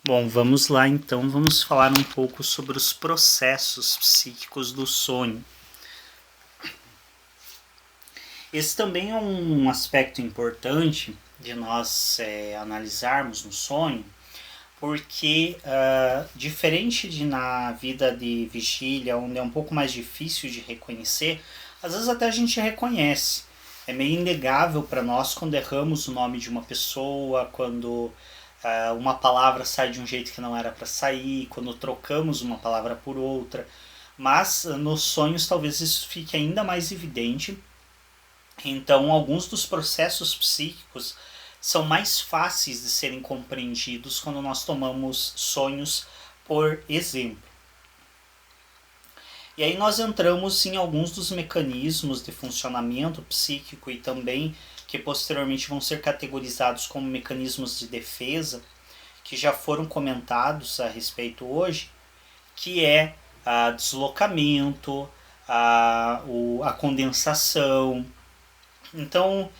Bom, vamos lá então, vamos falar um pouco sobre os processos psíquicos do sonho. Esse também é um aspecto importante de nós analisarmos no sonho, porque diferente de na vida de vigília, onde é um pouco mais difícil de reconhecer, às vezes até a gente reconhece. É meio inegável para nós quando erramos o nome de uma pessoa, quando uma palavra sai de um jeito que não era para sair, quando trocamos uma palavra por outra. Mas nos sonhos talvez isso fique ainda mais evidente. Então, alguns dos processos psíquicos são mais fáceis de serem compreendidos quando nós tomamos sonhos por exemplo. E aí nós entramos em alguns dos mecanismos de funcionamento psíquico e também que posteriormente vão ser categorizados como mecanismos de defesa, que já foram comentados a respeito hoje, que é deslocamento, a condensação. Então,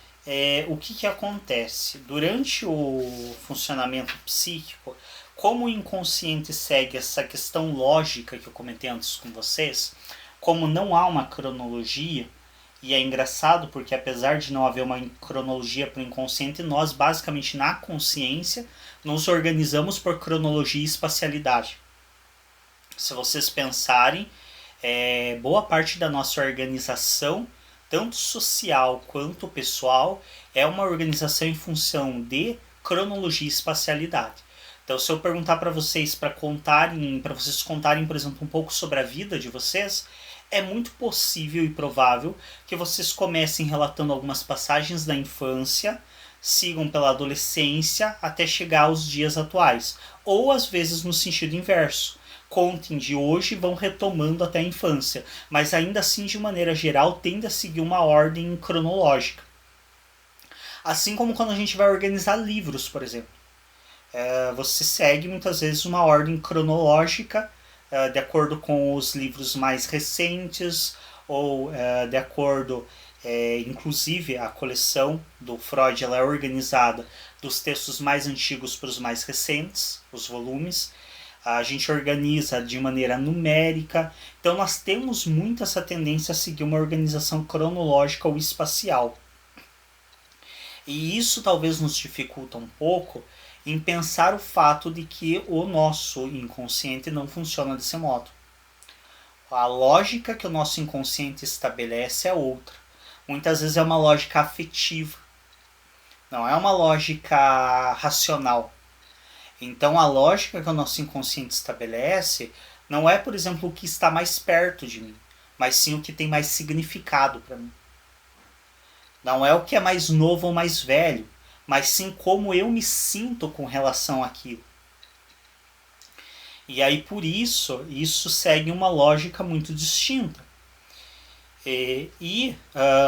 o que acontece? Durante o funcionamento psíquico, como o inconsciente segue essa questão lógica que eu comentei antes com vocês, como não há uma cronologia, e é engraçado porque apesar de não haver uma cronologia para o inconsciente, nós basicamente na consciência nos organizamos por cronologia e espacialidade. Se vocês pensarem, boa parte da nossa organização, tanto social quanto pessoal, é uma organização em função de cronologia e espacialidade. Então, se eu perguntar para vocês para vocês contarem, por exemplo, um pouco sobre a vida de vocês, é muito possível e provável que vocês comecem relatando algumas passagens da infância, sigam pela adolescência até chegar aos dias atuais, ou às vezes no sentido inverso. Contem de hoje e vão retomando até a infância, mas ainda assim, de maneira geral, tende a seguir uma ordem cronológica. Assim como quando a gente vai organizar livros, por exemplo. Você segue muitas vezes uma ordem cronológica de acordo com os livros mais recentes ou de acordo, inclusive a coleção do Freud ela é organizada dos textos mais antigos para os mais recentes, os volumes. A gente organiza de maneira numérica, então nós temos muito essa tendência a seguir uma organização cronológica ou espacial. E isso talvez nos dificulta um pouco em pensar o fato de que o nosso inconsciente não funciona desse modo. A lógica que o nosso inconsciente estabelece é outra. Muitas vezes é uma lógica afetiva, não é uma lógica racional. Então a lógica que o nosso inconsciente estabelece não é, por exemplo, o que está mais perto de mim, mas sim o que tem mais significado para mim. Não é o que é mais novo ou mais velho, mas sim como eu me sinto com relação àquilo. E aí por isso segue uma lógica muito distinta.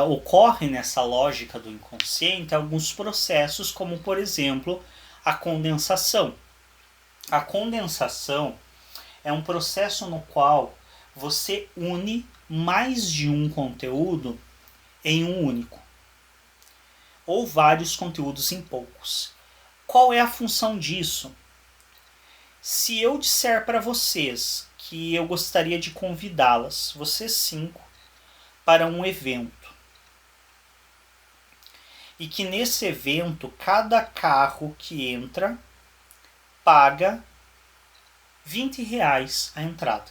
Ocorre nessa lógica do inconsciente alguns processos, como por exemplo a condensação. A condensação é um processo no qual você une mais de um conteúdo em um único, ou vários conteúdos em poucos. Qual é a função disso? Se eu disser para vocês que eu gostaria de convidá-las, vocês 5, para um evento, e que nesse evento cada carro que entra paga R$20 a entrada,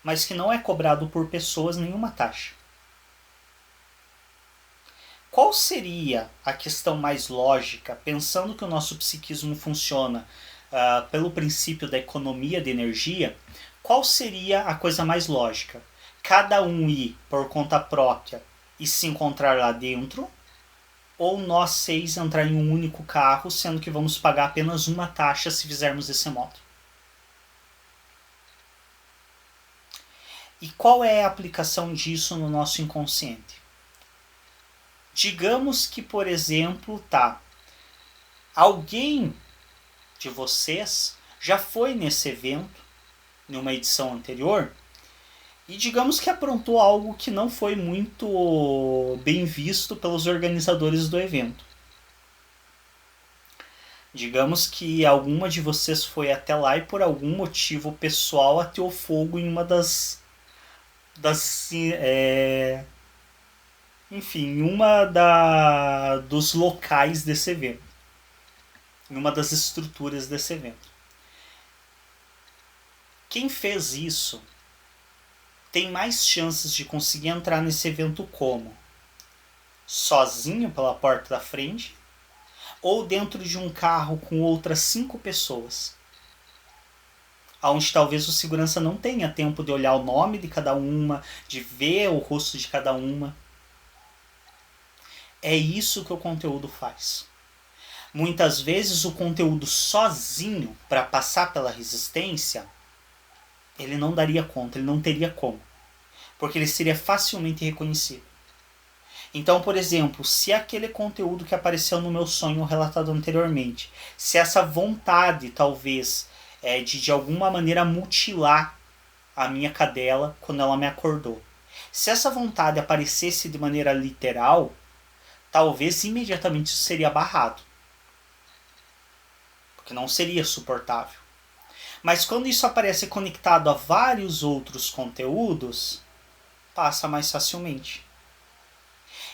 mas que não é cobrado por pessoas nenhuma taxa. Qual seria a questão mais lógica, pensando que o nosso psiquismo funciona pelo princípio da economia de energia? Qual seria a coisa mais lógica? Cada um ir por conta própria e se encontrar lá dentro, ou nós 6 entrar em um único carro, sendo que vamos pagar apenas uma taxa se fizermos desse modo? E qual é a aplicação disso no nosso inconsciente? Digamos que, por exemplo, alguém de vocês já foi nesse evento, numa edição anterior, e digamos que aprontou algo que não foi muito bem visto pelos organizadores do evento. Digamos que alguma de vocês foi até lá e por algum motivo pessoal ateou fogo em uma das enfim, em uma dos locais desse evento, em uma das estruturas desse evento. Quem fez isso tem mais chances de conseguir entrar nesse evento como? Sozinho pela porta da frente ou dentro de um carro com outras 5 pessoas, onde talvez o segurança não tenha tempo de olhar o nome de cada uma, de ver o rosto de cada uma. É isso que o conteúdo faz. Muitas vezes o conteúdo sozinho, para passar pela resistência, ele não daria conta, ele não teria como, porque ele seria facilmente reconhecido. Então, por exemplo, se aquele conteúdo que apareceu no meu sonho relatado anteriormente, se essa vontade, talvez, de alguma maneira mutilar a minha cadela quando ela me acordou, se essa vontade aparecesse de maneira literal, talvez imediatamente isso seria barrado, porque não seria suportável. Mas quando isso aparece conectado a vários outros conteúdos, passa mais facilmente.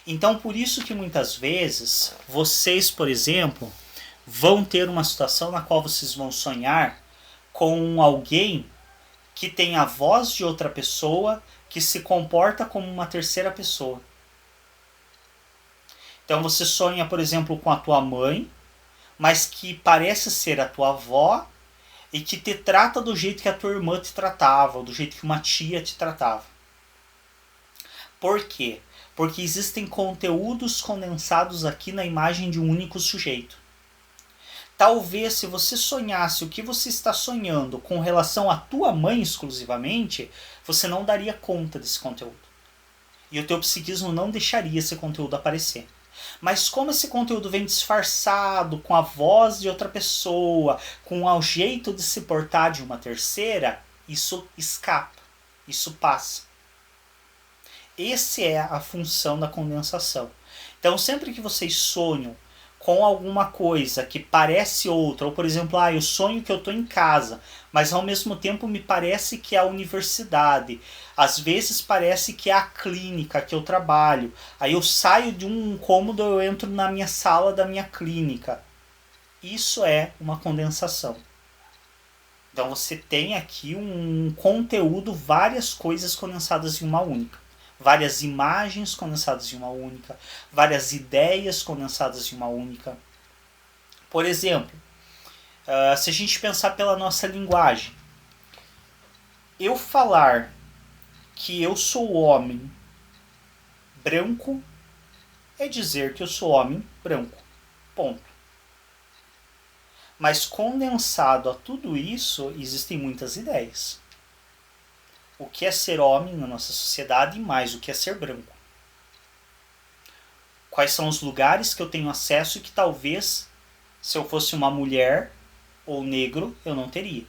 Então, por isso que muitas vezes, vocês, por exemplo, vão ter uma situação na qual vocês vão sonhar com alguém que tem a voz de outra pessoa, que se comporta como uma terceira pessoa. Então você sonha, por exemplo, com a tua mãe, mas que parece ser a tua avó e que te trata do jeito que a tua irmã te tratava, ou do jeito que uma tia te tratava. Por quê? Porque existem conteúdos condensados aqui na imagem de um único sujeito. Talvez se você sonhasse o que você está sonhando com relação à tua mãe exclusivamente, você não daria conta desse conteúdo. E o teu psiquismo não deixaria esse conteúdo aparecer. Mas como esse conteúdo vem disfarçado, com a voz de outra pessoa, com o jeito de se portar de uma terceira, isso escapa, isso passa. Essa é a função da condensação. Então sempre que vocês sonham com alguma coisa que parece outra, ou por exemplo, eu sonho que eu estou em casa, mas ao mesmo tempo me parece que é a universidade, às vezes parece que é a clínica que eu trabalho, aí eu saio de um cômodo, eu entro na minha sala da minha clínica. Isso é uma condensação. Então você tem aqui um conteúdo, várias coisas condensadas em uma única. Várias imagens condensadas em uma única, várias ideias condensadas em uma única. Por exemplo, se a gente pensar pela nossa linguagem, eu falar que eu sou homem branco é dizer que eu sou homem branco. Ponto. Mas condensado a tudo isso, existem muitas ideias. O que é ser homem na nossa sociedade e mais o que é ser branco. Quais são os lugares que eu tenho acesso e que talvez, se eu fosse uma mulher ou negro, eu não teria.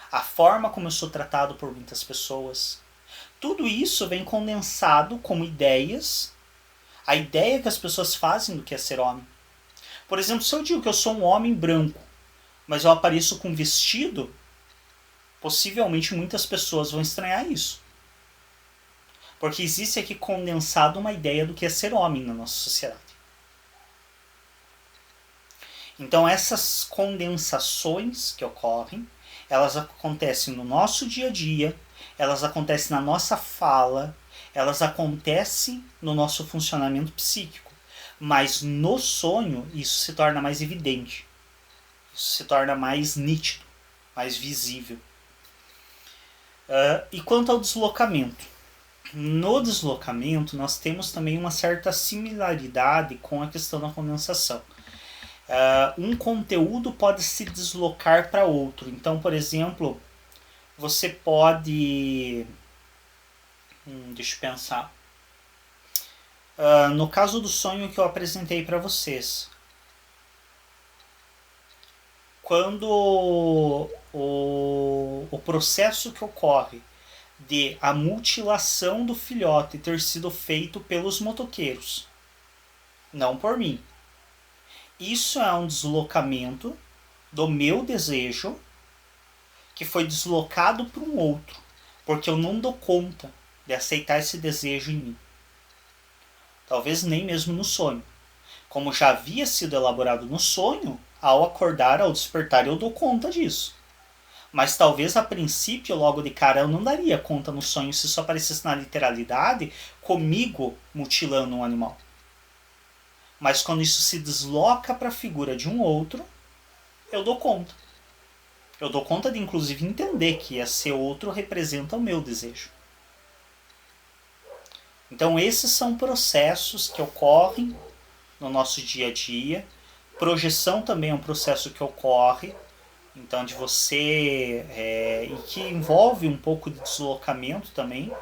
A forma como eu sou tratado por muitas pessoas. Tudo isso vem condensado como ideias, a ideia que as pessoas fazem do que é ser homem. Por exemplo, se eu digo que eu sou um homem branco, mas eu apareço com vestido, possivelmente muitas pessoas vão estranhar isso. Porque existe aqui condensado uma ideia do que é ser homem na nossa sociedade. Então essas condensações que ocorrem, elas acontecem no nosso dia a dia, elas acontecem na nossa fala, elas acontecem no nosso funcionamento psíquico. Mas no sonho isso se torna mais evidente. Isso se torna mais nítido, mais visível. E quanto ao deslocamento? No deslocamento, nós temos também uma certa similaridade com a questão da condensação. Um conteúdo pode se deslocar para outro. Então, por exemplo, você pode... deixa eu pensar. No caso do sonho que eu apresentei para vocês, quando o processo que ocorre de a mutilação do filhote ter sido feito pelos motoqueiros, não por mim. Isso é um deslocamento do meu desejo que foi deslocado para um outro, porque eu não dou conta de aceitar esse desejo em mim. Talvez nem mesmo no sonho. Como já havia sido elaborado no sonho, ao acordar, ao despertar, eu dou conta disso. Mas talvez a princípio, logo de cara, eu não daria conta no sonho se só aparecesse na literalidade comigo mutilando um animal. Mas quando isso se desloca para a figura de um outro, eu dou conta. Eu dou conta de, inclusive, entender que esse outro representa o meu desejo. Então, esses são processos que ocorrem no nosso dia a dia. Projeção também é um processo que ocorre. Então, de você... e que envolve um pouco de deslocamento também.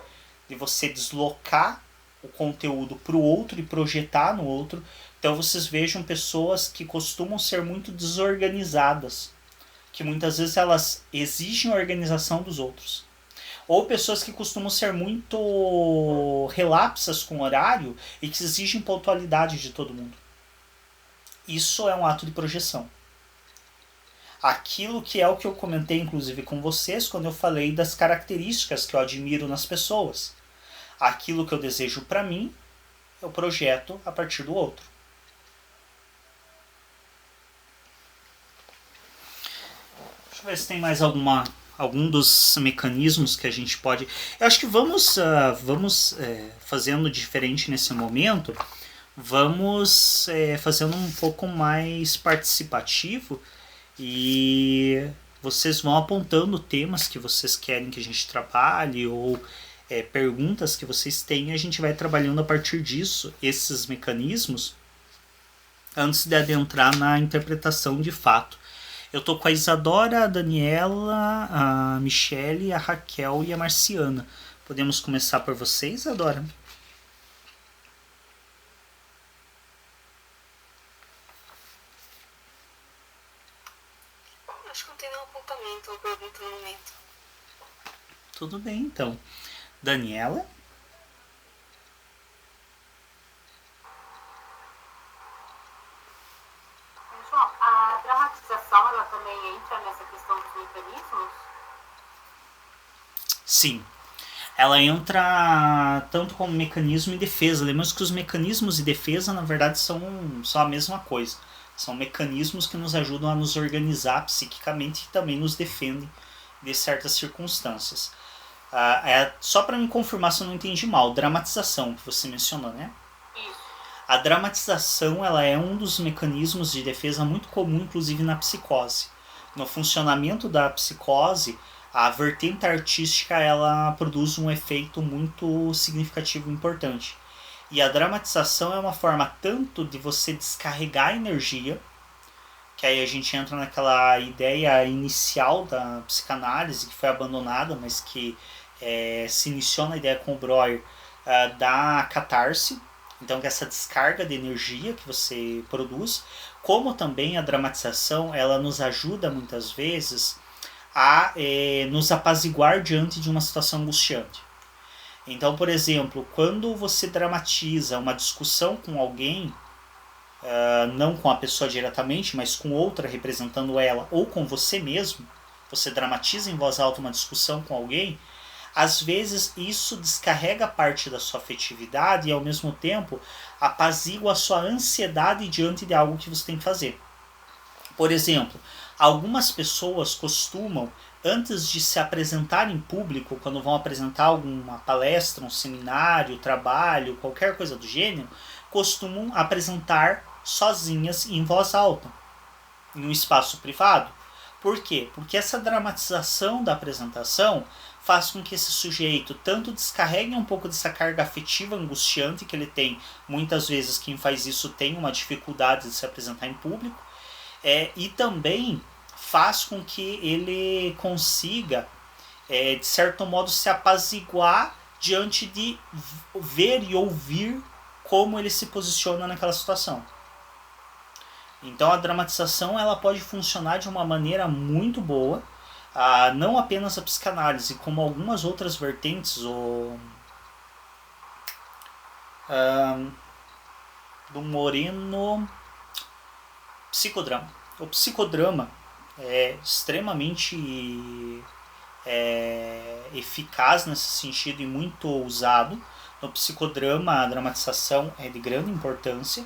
De você deslocar o conteúdo para o outro e projetar no outro. Então, vocês vejam pessoas que costumam ser muito desorganizadas. Que muitas vezes elas exigem a organização dos outros. Ou pessoas que costumam ser muito relapsas com o horário e que exigem pontualidade de todo mundo. Isso é um ato de projeção. Aquilo que é o que eu comentei, inclusive, com vocês quando eu falei das características que eu admiro nas pessoas. Aquilo que eu desejo para mim, eu projeto a partir do outro. Deixa eu ver se tem mais algum dos mecanismos que a gente pode... Eu acho que vamos fazendo diferente nesse momento. Vamos fazendo um pouco mais participativo e vocês vão apontando temas que vocês querem que a gente trabalhe ou perguntas que vocês têm e a gente vai trabalhando a partir disso, esses mecanismos, antes de adentrar na interpretação de fato. Eu tô com a Isadora, a Daniela, a Michele, a Raquel e a Marciana. Podemos começar por você, Isadora? Acho que não tem nenhum apontamento ou pergunta no momento. Tudo bem, então. Daniela? João, a dramatização ela também entra nessa questão dos mecanismos? Sim. Ela entra tanto como mecanismo e defesa. Lembramos que os mecanismos e defesa, na verdade, são a mesma coisa. São mecanismos que nos ajudam a nos organizar psiquicamente e também nos defendem de certas circunstâncias. Só para me confirmar se eu não entendi mal, dramatização que você mencionou, né? Isso. A dramatização ela é um dos mecanismos de defesa muito comum, inclusive na psicose. No funcionamento da psicose, a vertente artística ela produz um efeito muito significativo e importante. E a dramatização é uma forma tanto de você descarregar energia, que aí a gente entra naquela ideia inicial da psicanálise, que foi abandonada, mas que se iniciou na ideia com o Breuer, da catarse. Então, que essa descarga de energia que você produz, como também a dramatização, ela nos ajuda muitas vezes a nos apaziguar diante de uma situação angustiante. Então, por exemplo, quando você dramatiza uma discussão com alguém, não com a pessoa diretamente, mas com outra representando ela, ou com você mesmo, você dramatiza em voz alta uma discussão com alguém, às vezes isso descarrega parte da sua afetividade e ao mesmo tempo apazigua a sua ansiedade diante de algo que você tem que fazer. Por exemplo, algumas pessoas costumam, antes de se apresentar em público, quando vão apresentar alguma palestra, um seminário, trabalho, qualquer coisa do gênero, costumam apresentar sozinhas em voz alta, em um espaço privado. Por quê? Porque essa dramatização da apresentação faz com que esse sujeito tanto descarregue um pouco dessa carga afetiva angustiante que ele tem. Muitas vezes quem faz isso tem uma dificuldade de se apresentar em público, e também faz com que ele consiga, de certo modo, se apaziguar diante de ver e ouvir como ele se posiciona naquela situação. Então a dramatização ela pode funcionar de uma maneira muito boa, não apenas a psicanálise, como algumas outras vertentes, do Moreno, Psicodrama. O psicodrama é extremamente eficaz nesse sentido e muito usado. No psicodrama, a dramatização é de grande importância.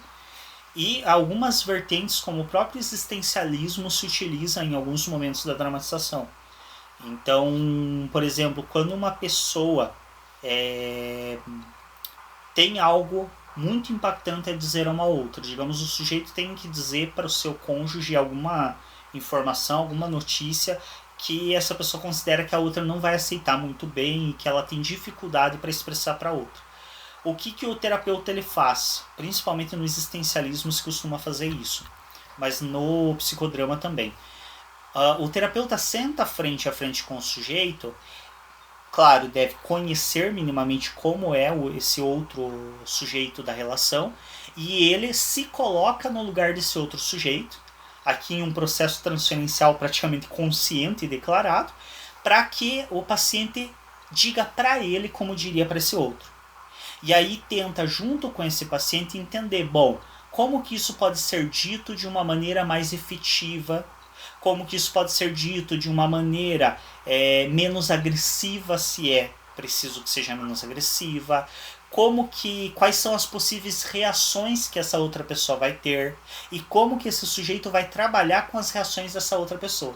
E algumas vertentes, como o próprio existencialismo, se utiliza em alguns momentos da dramatização. Então, por exemplo, quando uma pessoa tem algo muito impactante a dizer a uma outra, digamos, o sujeito tem que dizer para o seu cônjuge alguma informação, alguma notícia que essa pessoa considera que a outra não vai aceitar muito bem e que ela tem dificuldade para expressar para a outra. O que o terapeuta ele faz? Principalmente no existencialismo se costuma fazer isso, mas no psicodrama também. O terapeuta senta frente a frente com o sujeito, claro, deve conhecer minimamente como é esse outro sujeito da relação, e ele se coloca no lugar desse outro sujeito, aqui em um processo transferencial praticamente consciente e declarado, para que o paciente diga para ele como diria para esse outro. E aí tenta, junto com esse paciente, entender, bom, como que isso pode ser dito de uma maneira mais efetiva, como que isso pode ser dito de uma maneira menos agressiva, se é preciso que seja menos agressiva, quais são as possíveis reações que essa outra pessoa vai ter e como que esse sujeito vai trabalhar com as reações dessa outra pessoa.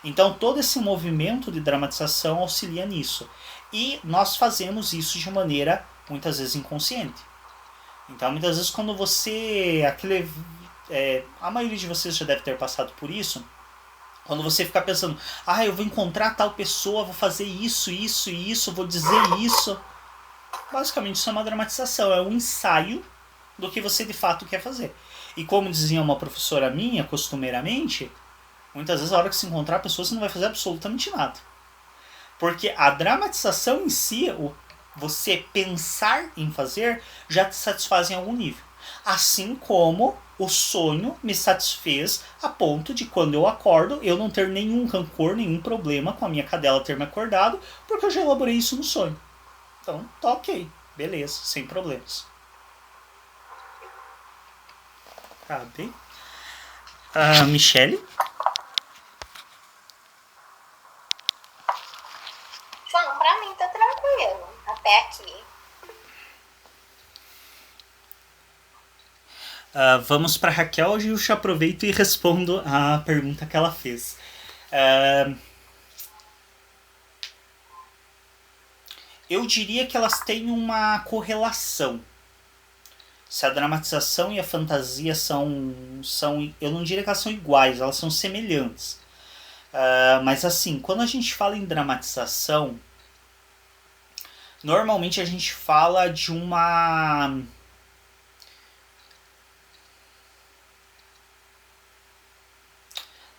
Então todo esse movimento de dramatização auxilia nisso. E nós fazemos isso de maneira muitas vezes inconsciente. Então muitas vezes quando você... a maioria de vocês já deve ter passado por isso. Quando você fica pensando, eu vou encontrar tal pessoa, vou fazer isso, isso e isso, vou dizer isso. Basicamente isso é uma dramatização, é um ensaio do que você de fato quer fazer. E como dizia uma professora minha, costumeiramente, muitas vezes a hora que se encontrar a pessoa você não vai fazer absolutamente nada. Porque a dramatização em si, você pensar em fazer, já te satisfaz em algum nível. Assim como o sonho me satisfez a ponto de quando eu acordo, eu não ter nenhum rancor, nenhum problema com a minha cadela ter me acordado, porque eu já elaborei isso no sonho. Então, tá ok. Beleza, sem problemas. Tá bem. Michele? João, pra mim tá tranquilo. Até aqui. Vamos para Raquel e eu já aproveito e respondo a pergunta que ela fez. Eu diria que elas têm uma correlação. Se a dramatização e a fantasia são eu não diria que elas são iguais, elas são semelhantes. Mas assim, quando a gente fala em dramatização, normalmente a gente fala de uma...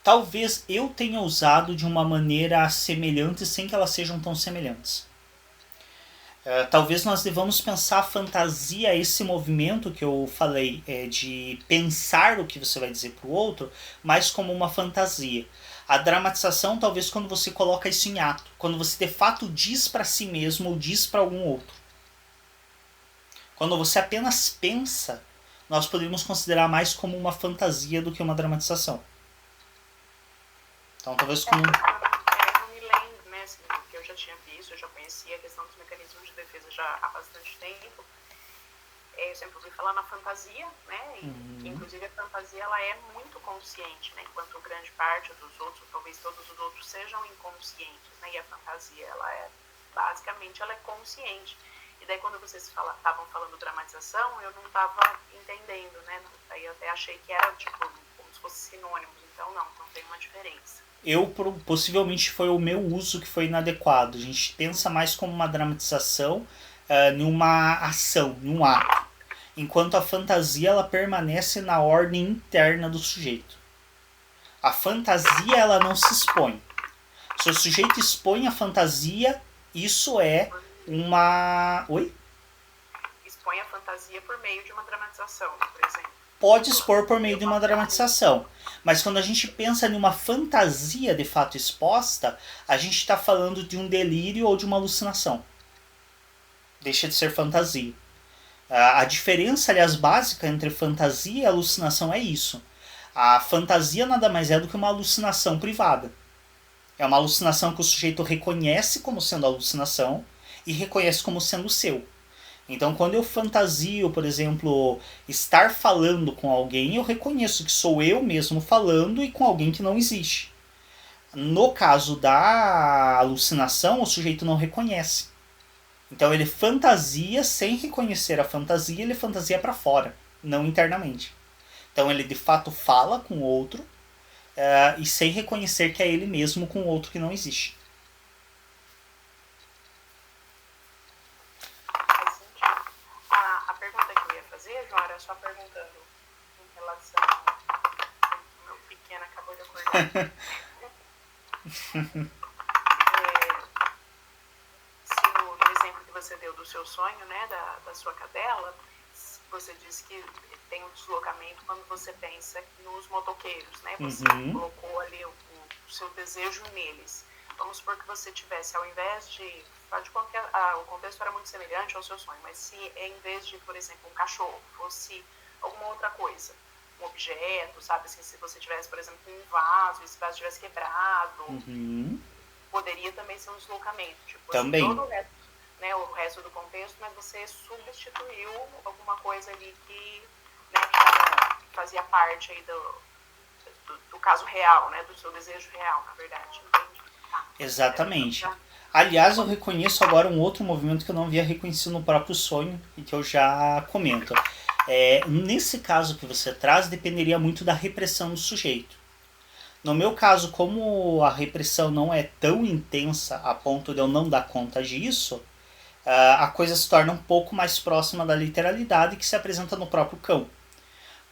Talvez eu tenha usado de uma maneira semelhante sem que elas sejam tão semelhantes. Talvez nós devamos pensar a fantasia, esse movimento que eu falei, de pensar o que você vai dizer para o outro, mas como uma fantasia. A dramatização, talvez quando você coloca isso em ato, quando você de fato diz para si mesmo ou diz para algum outro. Quando você apenas pensa, nós poderíamos considerar mais como uma fantasia do que uma dramatização. Então talvez como... Eu me lembro, né, assim, que eu já tinha visto, eu já conhecia a questão dos mecanismos de defesa já há bastante tempo. Eu sempre ouvi falar na fantasia, né, e inclusive a fantasia ela é muito consciente, né, enquanto grande parte dos outros, talvez todos os outros sejam inconscientes, né, e a fantasia basicamente ela é consciente. E daí quando vocês estavam falando dramatização, eu não estava entendendo, né, daí eu até achei que era tipo como se fosse sinônimos, então não tem uma diferença. Possivelmente foi o meu uso que foi inadequado. A gente pensa mais como uma dramatização numa ação, num ato. Enquanto a fantasia ela permanece na ordem interna do sujeito. A fantasia ela não se expõe. Se o sujeito expõe a fantasia, isso é uma... Oi? Expõe a fantasia por meio de uma dramatização, por exemplo. Pode expor por meio de uma dramatização. Mas quando a gente pensa em uma fantasia de fato exposta, a gente está falando de um delírio ou de uma alucinação. Deixa de ser fantasia. A diferença, aliás, básica entre fantasia e alucinação é isso. A fantasia nada mais é do que uma alucinação privada. É uma alucinação que o sujeito reconhece como sendo alucinação e reconhece como sendo seu. Então, quando eu fantasio, por exemplo, estar falando com alguém, eu reconheço que sou eu mesmo falando e com alguém que não existe. No caso da alucinação, o sujeito não reconhece. Então, ele fantasia sem reconhecer a fantasia, ele fantasia para fora, não internamente. Então, ele de fato fala com o outro e sem reconhecer que é ele mesmo com o outro que não existe. Faz sentido. A pergunta que eu ia fazer, João, era só perguntando em relação ao meu pequeno acabou de acordar. Se no exemplo que você deu do seu sonho, né, da sua cadela, você disse que tem um deslocamento quando você pensa nos motoqueiros, né? Você colocou ali o seu desejo neles. Vamos supor que você tivesse, ao invés de... Faz de conta que o contexto era muito semelhante ao seu sonho, mas se em vez de, por exemplo, um cachorro, fosse alguma outra coisa, um objeto, sabe? Assim, se você tivesse, por exemplo, um vaso, e esse vaso tivesse quebrado, poderia também ser um deslocamento. Tipo, também. Assim, todo o resto, né, o resto do contexto, mas você substituiu alguma coisa ali que, né, que fazia parte aí do caso real, né, do seu desejo real, na verdade. Entendi. Tá. Exatamente. Aliás, eu reconheço agora um outro movimento que eu não havia reconhecido no próprio sonho e que eu já comento. Nesse caso que você traz, dependeria muito da repressão do sujeito. No meu caso, como a repressão não é tão intensa a ponto de eu não dar conta disso, a coisa se torna um pouco mais próxima da literalidade que se apresenta no próprio cão.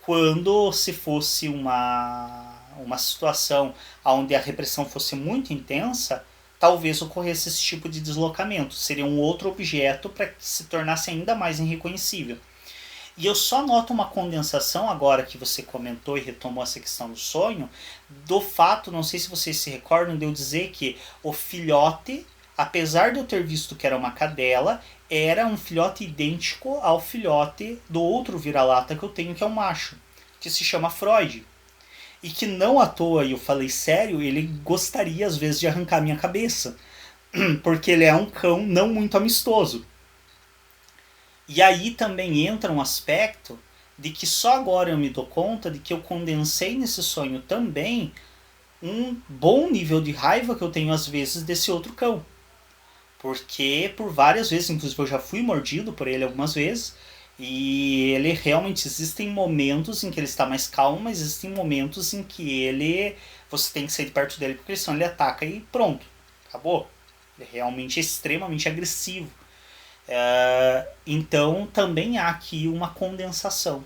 Quando se fosse uma situação onde a repressão fosse muito intensa, talvez ocorresse esse tipo de deslocamento. Seria um outro objeto para que se tornasse ainda mais irreconhecível. E eu só noto uma condensação, agora que você comentou e retomou essa questão do sonho, do fato, não sei se vocês se recordam, de eu dizer que o filhote, apesar de eu ter visto que era uma cadela, era um filhote idêntico ao filhote do outro vira-lata que eu tenho, que é um macho, que se chama Freud. E que não à toa, e eu falei sério, ele gostaria às vezes de arrancar minha cabeça. Porque ele é um cão não muito amistoso. E aí também entra um aspecto de que só agora eu me dou conta de que eu condensei nesse sonho também um bom nível de raiva que eu tenho às vezes desse outro cão. Porque por várias vezes, inclusive eu já fui mordido por ele algumas vezes, e ele realmente, existem momentos em que ele está mais calmo, mas existem momentos em que você tem que sair de perto dele, porque senão ele ataca e pronto, acabou. Ele realmente é extremamente agressivo. Então também há aqui uma condensação.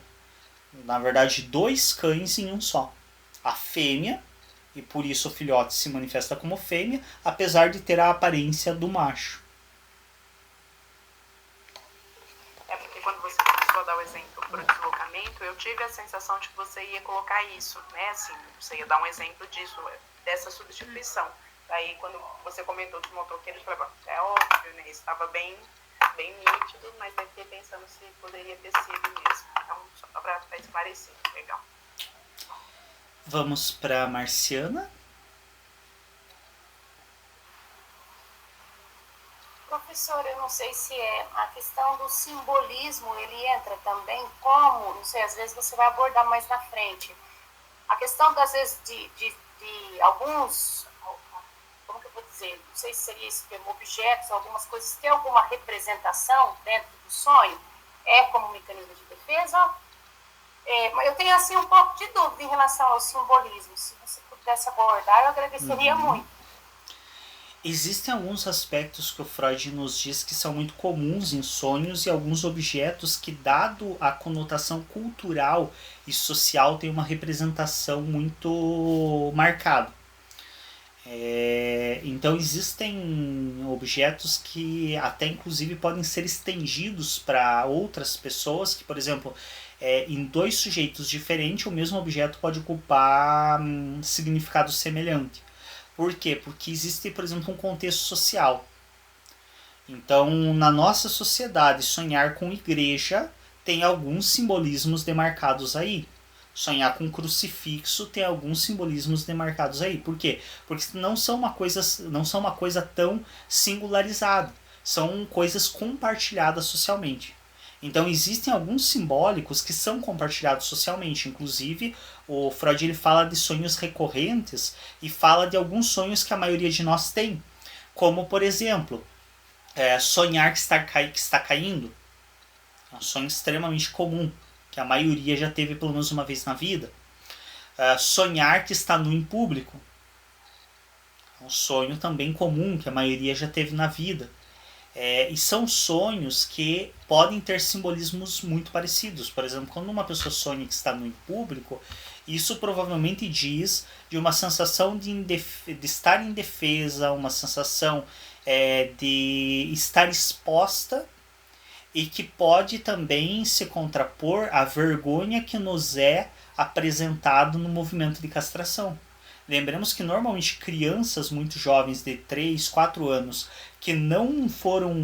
Na verdade, 2 cães em um só. A fêmea, e por isso o filhote se manifesta como fêmea, apesar de ter a aparência do macho. Porque quando você começou a dar o exemplo para o deslocamento, eu tive a sensação de que você ia colocar isso, né? Assim, você ia dar um exemplo disso, dessa substituição. Daí, quando você comentou dos motoqueiros, eu falei, é óbvio, né? Estava bem nítido, mas daí fiquei pensando se poderia ter sido mesmo. Então, só para esclarecer. Legal. Vamos para Marciana. Professor, eu não sei se a questão do simbolismo, ele entra também como, não sei, às vezes você vai abordar mais na frente. A questão, às vezes, de alguns, como que eu vou dizer, não sei se seria isso, objetos, algumas coisas, ter alguma representação dentro do sonho, como mecanismo de defesa. Mas eu tenho, assim, um pouco de dúvida em relação ao simbolismo. Se você pudesse abordar, eu agradeceria muito. Existem alguns aspectos que o Freud nos diz que são muito comuns em sonhos e alguns objetos que, dado a conotação cultural e social, têm uma representação muito marcada. Então existem objetos que até inclusive podem ser estendidos para outras pessoas, que por exemplo, em 2 sujeitos diferentes o mesmo objeto pode ocupar significado semelhante. Por quê? Porque existe, por exemplo, um contexto social. Então, na nossa sociedade, sonhar com igreja tem alguns simbolismos demarcados aí. Sonhar com um crucifixo tem alguns simbolismos demarcados aí. Por quê? Porque não são uma coisa tão singularizada. São coisas compartilhadas socialmente. Então existem alguns simbólicos que são compartilhados socialmente. Inclusive, o Freud ele fala de sonhos recorrentes e fala de alguns sonhos que a maioria de nós tem. Como, por exemplo, sonhar que está caindo. É um sonho extremamente comum, que a maioria já teve pelo menos uma vez na vida. Sonhar que está nu em público. É um sonho também comum, que a maioria já teve na vida. E são sonhos que podem ter simbolismos muito parecidos. Por exemplo, quando uma pessoa sonha que está nu em público, isso provavelmente diz de uma sensação de estar indefesa, uma sensação de estar exposta, e que pode também se contrapor à vergonha que nos é apresentado no movimento de castração. Lembremos que normalmente crianças muito jovens de 3, 4 anos que não foram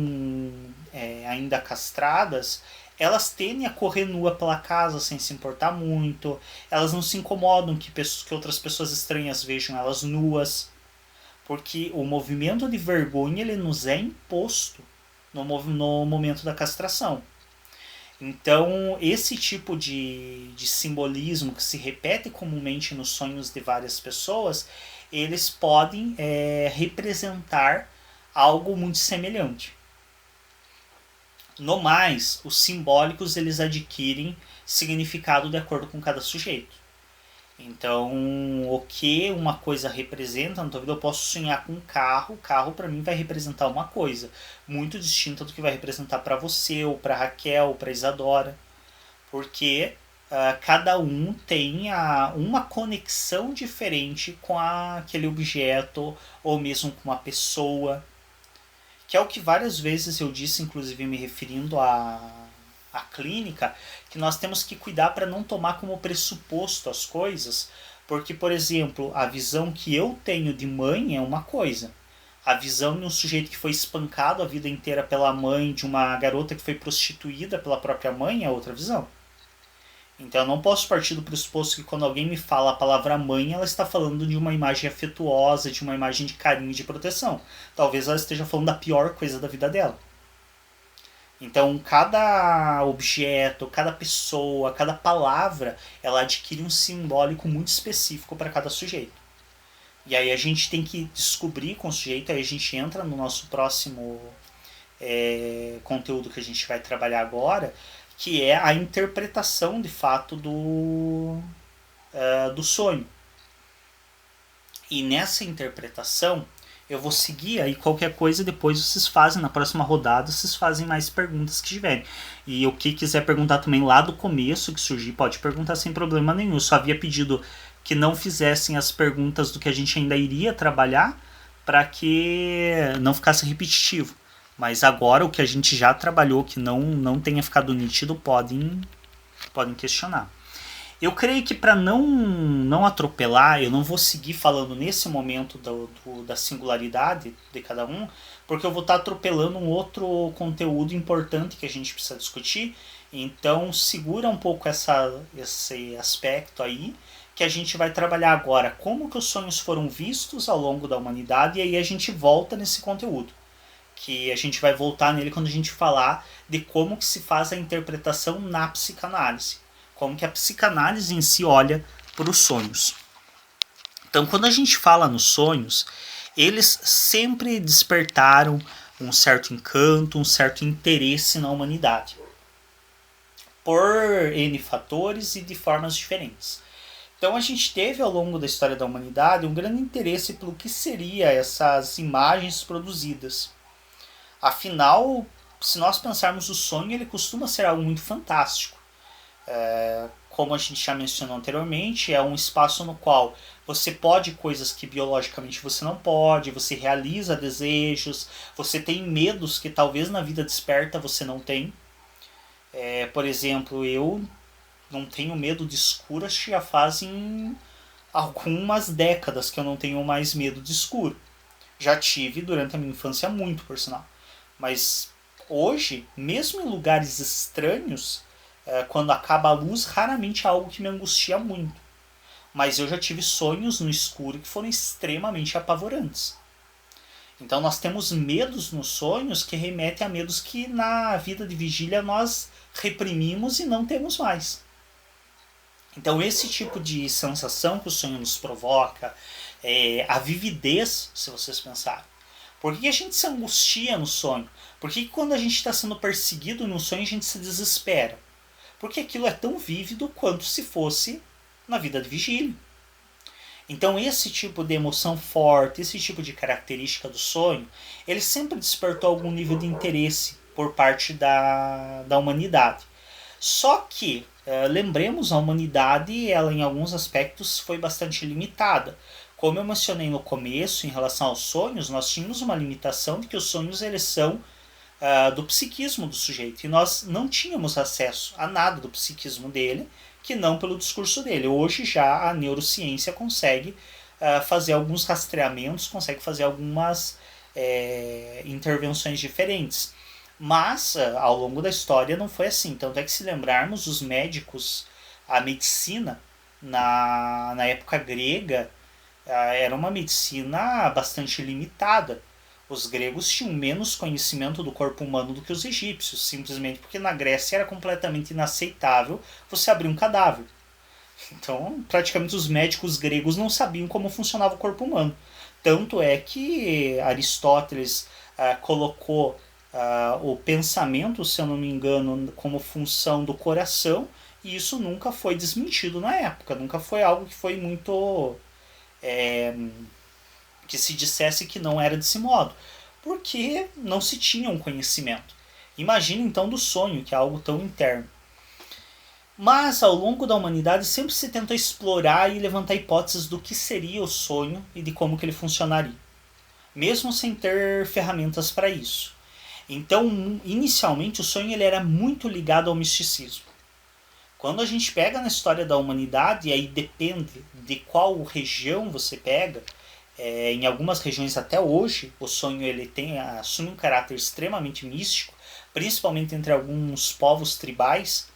ainda castradas, elas tendem a correr nua pela casa sem se importar muito, elas não se incomodam que outras pessoas estranhas vejam elas nuas, porque o movimento de vergonha ele nos é imposto no momento da castração. Então, esse tipo de simbolismo que se repete comumente nos sonhos de várias pessoas, eles podem representar algo muito semelhante. No mais, os simbólicos eles adquirem significado de acordo com cada sujeito. Então, o que uma coisa representa na tua vida, eu posso sonhar com um carro. O carro para mim vai representar uma coisa muito distinta do que vai representar para você, ou para Raquel, ou para Isadora. Porque cada um tem uma conexão diferente com aquele objeto, ou mesmo com uma pessoa. Que é o que várias vezes eu disse, inclusive me referindo à clínica, que nós temos que cuidar para não tomar como pressuposto as coisas, porque, por exemplo, a visão que eu tenho de mãe é uma coisa, a visão de um sujeito que foi espancado a vida inteira pela mãe, de uma garota que foi prostituída pela própria mãe, é outra visão. Então eu não posso partir do pressuposto que quando alguém me fala a palavra mãe, ela está falando de uma imagem afetuosa, de uma imagem de carinho e de proteção. Talvez ela esteja falando da pior coisa da vida dela. Então, cada objeto, cada pessoa, cada palavra, ela adquire um simbólico muito específico para cada sujeito. E aí a gente tem que descobrir com o sujeito, aí a gente entra no nosso próximo conteúdo que a gente vai trabalhar agora, que é a interpretação, de fato, do sonho. E nessa interpretação, eu vou seguir aí qualquer coisa, depois vocês fazem, na próxima rodada, vocês fazem mais perguntas que tiverem. E o que quiser perguntar também lá do começo, que surgir, pode perguntar sem problema nenhum. Eu só havia pedido que não fizessem as perguntas do que a gente ainda iria trabalhar, para que não ficasse repetitivo. Mas agora, o que a gente já trabalhou, que não tenha ficado nítido, podem questionar. Eu creio que para não atropelar, eu não vou seguir falando nesse momento da singularidade de cada um, porque eu vou estar atropelando um outro conteúdo importante que a gente precisa discutir. Então segura um pouco esse aspecto aí, que a gente vai trabalhar agora como que os sonhos foram vistos ao longo da humanidade, e aí a gente volta nesse conteúdo, que a gente vai voltar nele quando a gente falar de como que se faz a interpretação na psicanálise. Como que a psicanálise em si olha para os sonhos. Então, quando a gente fala nos sonhos, eles sempre despertaram um certo encanto, um certo interesse na humanidade. Por N fatores e de formas diferentes. Então, a gente teve ao longo da história da humanidade um grande interesse pelo que seriam essas imagens produzidas. Afinal, se nós pensarmos o sonho, ele costuma ser algo muito fantástico. Como a gente já mencionou anteriormente, é um espaço no qual você pode coisas que biologicamente você não pode, você realiza desejos, você tem medos que talvez na vida desperta você não tem. Por exemplo, eu não tenho medo de escuro, acho que já fazem algumas décadas que eu não tenho mais medo de escuro. Já tive durante a minha infância muito, por sinal. Mas hoje, mesmo em lugares estranhos, quando acaba a luz, raramente é algo que me angustia muito. Mas eu já tive sonhos no escuro que foram extremamente apavorantes. Então nós temos medos nos sonhos que remetem a medos que na vida de vigília nós reprimimos e não temos mais. Então esse tipo de sensação que o sonho nos provoca, a vividez, se vocês pensarem. Por que a gente se angustia no sonho? Por que quando a gente está sendo perseguido no sonho a gente se desespera? Porque aquilo é tão vívido quanto se fosse na vida de vigília. Então esse tipo de emoção forte, esse tipo de característica do sonho, ele sempre despertou algum nível de interesse por parte da humanidade. Só que, lembremos, a humanidade, ela em alguns aspectos foi bastante limitada. Como eu mencionei no começo, em relação aos sonhos, nós tínhamos uma limitação de que os sonhos eles são do psiquismo do sujeito. E nós não tínhamos acesso a nada do psiquismo dele, que não pelo discurso dele. Hoje já a neurociência consegue fazer alguns rastreamentos, consegue fazer algumas intervenções diferentes. Mas ao longo da história não foi assim. Tanto é que se lembrarmos, os médicos, a medicina na época grega era uma medicina bastante limitada. Os gregos tinham menos conhecimento do corpo humano do que os egípcios, simplesmente porque na Grécia era completamente inaceitável você abrir um cadáver. Então, praticamente os médicos gregos não sabiam como funcionava o corpo humano. Tanto é que Aristóteles colocou o pensamento, se eu não me engano, como função do coração, e isso nunca foi desmentido na época, nunca foi algo que foi muito... que se dissesse que não era desse modo, porque não se tinha um conhecimento. Imagina então do sonho, que é algo tão interno. Mas ao longo da humanidade sempre se tentou explorar e levantar hipóteses do que seria o sonho e de como que ele funcionaria, mesmo sem ter ferramentas para isso. Então, inicialmente, o sonho ele era muito ligado ao misticismo. Quando a gente pega na história da humanidade, e aí depende de qual região você pega, em algumas regiões até hoje, o sonho ele assume um caráter extremamente místico, principalmente entre alguns povos tribais.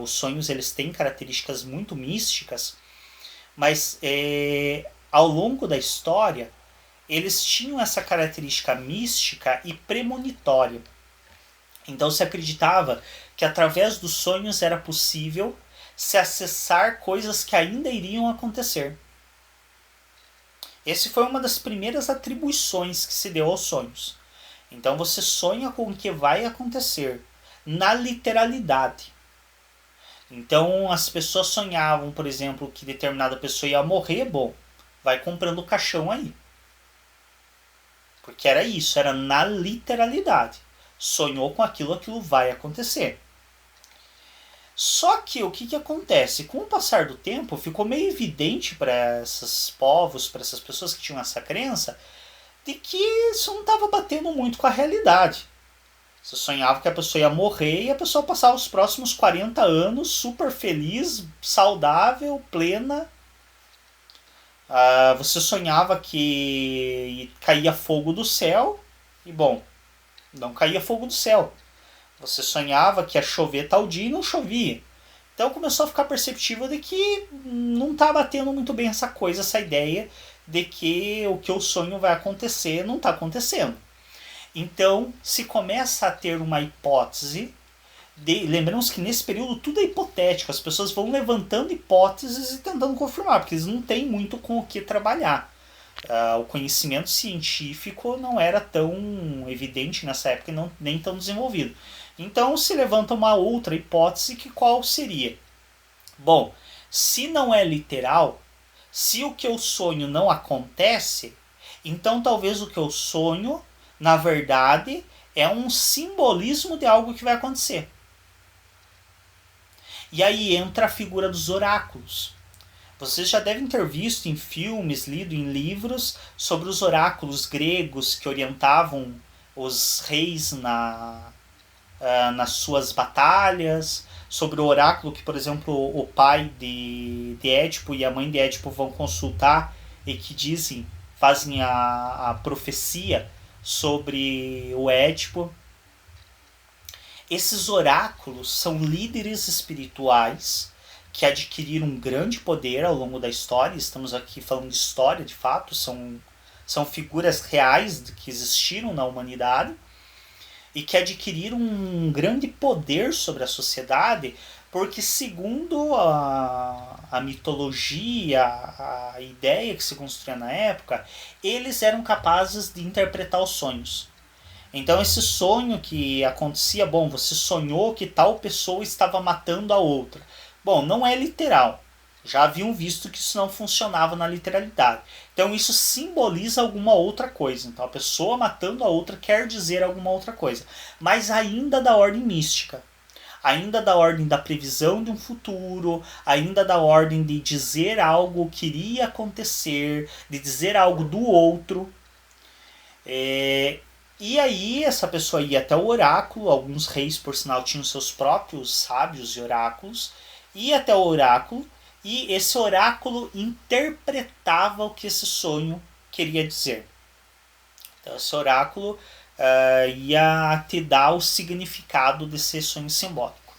Os sonhos eles têm características muito místicas, mas ao longo da história, eles tinham essa característica mística e premonitória. Então se acreditava que através dos sonhos era possível se acessar coisas que ainda iriam acontecer. Essa foi uma das primeiras atribuições que se deu aos sonhos. Então você sonha com o que vai acontecer, na literalidade. Então as pessoas sonhavam, por exemplo, que determinada pessoa ia morrer, bom, vai comprando o caixão aí. Porque era isso, era na literalidade. Sonhou com aquilo vai acontecer. Só que o que acontece? Com o passar do tempo, ficou meio evidente para esses povos, para essas pessoas que tinham essa crença, de que isso não estava batendo muito com a realidade. Você sonhava que a pessoa ia morrer e a pessoa passava os próximos 40 anos super feliz, saudável, plena. Você sonhava que caía fogo do céu e, bom, não caía fogo do céu. Você sonhava que ia chover tal dia e não chovia. Então começou a ficar perceptível de que não está batendo muito bem essa ideia de que o que eu sonho vai acontecer não está acontecendo. Então se começa a ter uma hipótese. Lembramos que nesse período tudo é hipotético. As pessoas vão levantando hipóteses e tentando confirmar, porque eles não têm muito com o que trabalhar. O conhecimento científico não era tão evidente nessa época e nem tão desenvolvido. Então se levanta uma outra hipótese, que qual seria? Bom, se não é literal, se o que eu sonho não acontece, então talvez o que eu sonho, na verdade, é um simbolismo de algo que vai acontecer. E aí entra a figura dos oráculos. Vocês já devem ter visto em filmes, lido em livros sobre os oráculos gregos que orientavam os reis nas suas batalhas, sobre o oráculo que, por exemplo, o pai de Édipo e a mãe de Édipo vão consultar e que fazem a profecia sobre o Édipo. Esses oráculos são líderes espirituais que adquiriram um grande poder ao longo da história. Estamos aqui falando de história, de fato, são figuras reais que existiram na humanidade e que adquiriram um grande poder sobre a sociedade, porque segundo a mitologia, a ideia que se construía na época, eles eram capazes de interpretar os sonhos. Então esse sonho que acontecia, bom, você sonhou que tal pessoa estava matando a outra. Bom, não é literal. Já haviam visto que isso não funcionava na literalidade. Então isso simboliza alguma outra coisa. Então a pessoa matando a outra quer dizer alguma outra coisa. Mas ainda da ordem mística. Ainda da ordem da previsão de um futuro. Ainda da ordem de dizer algo que iria acontecer. De dizer algo do outro. E aí essa pessoa ia até o oráculo. Alguns reis, por sinal, tinham seus próprios sábios e oráculos. Ia até o oráculo. E esse oráculo interpretava o que esse sonho queria dizer. Então esse oráculo ia te dar o significado desse sonho simbólico.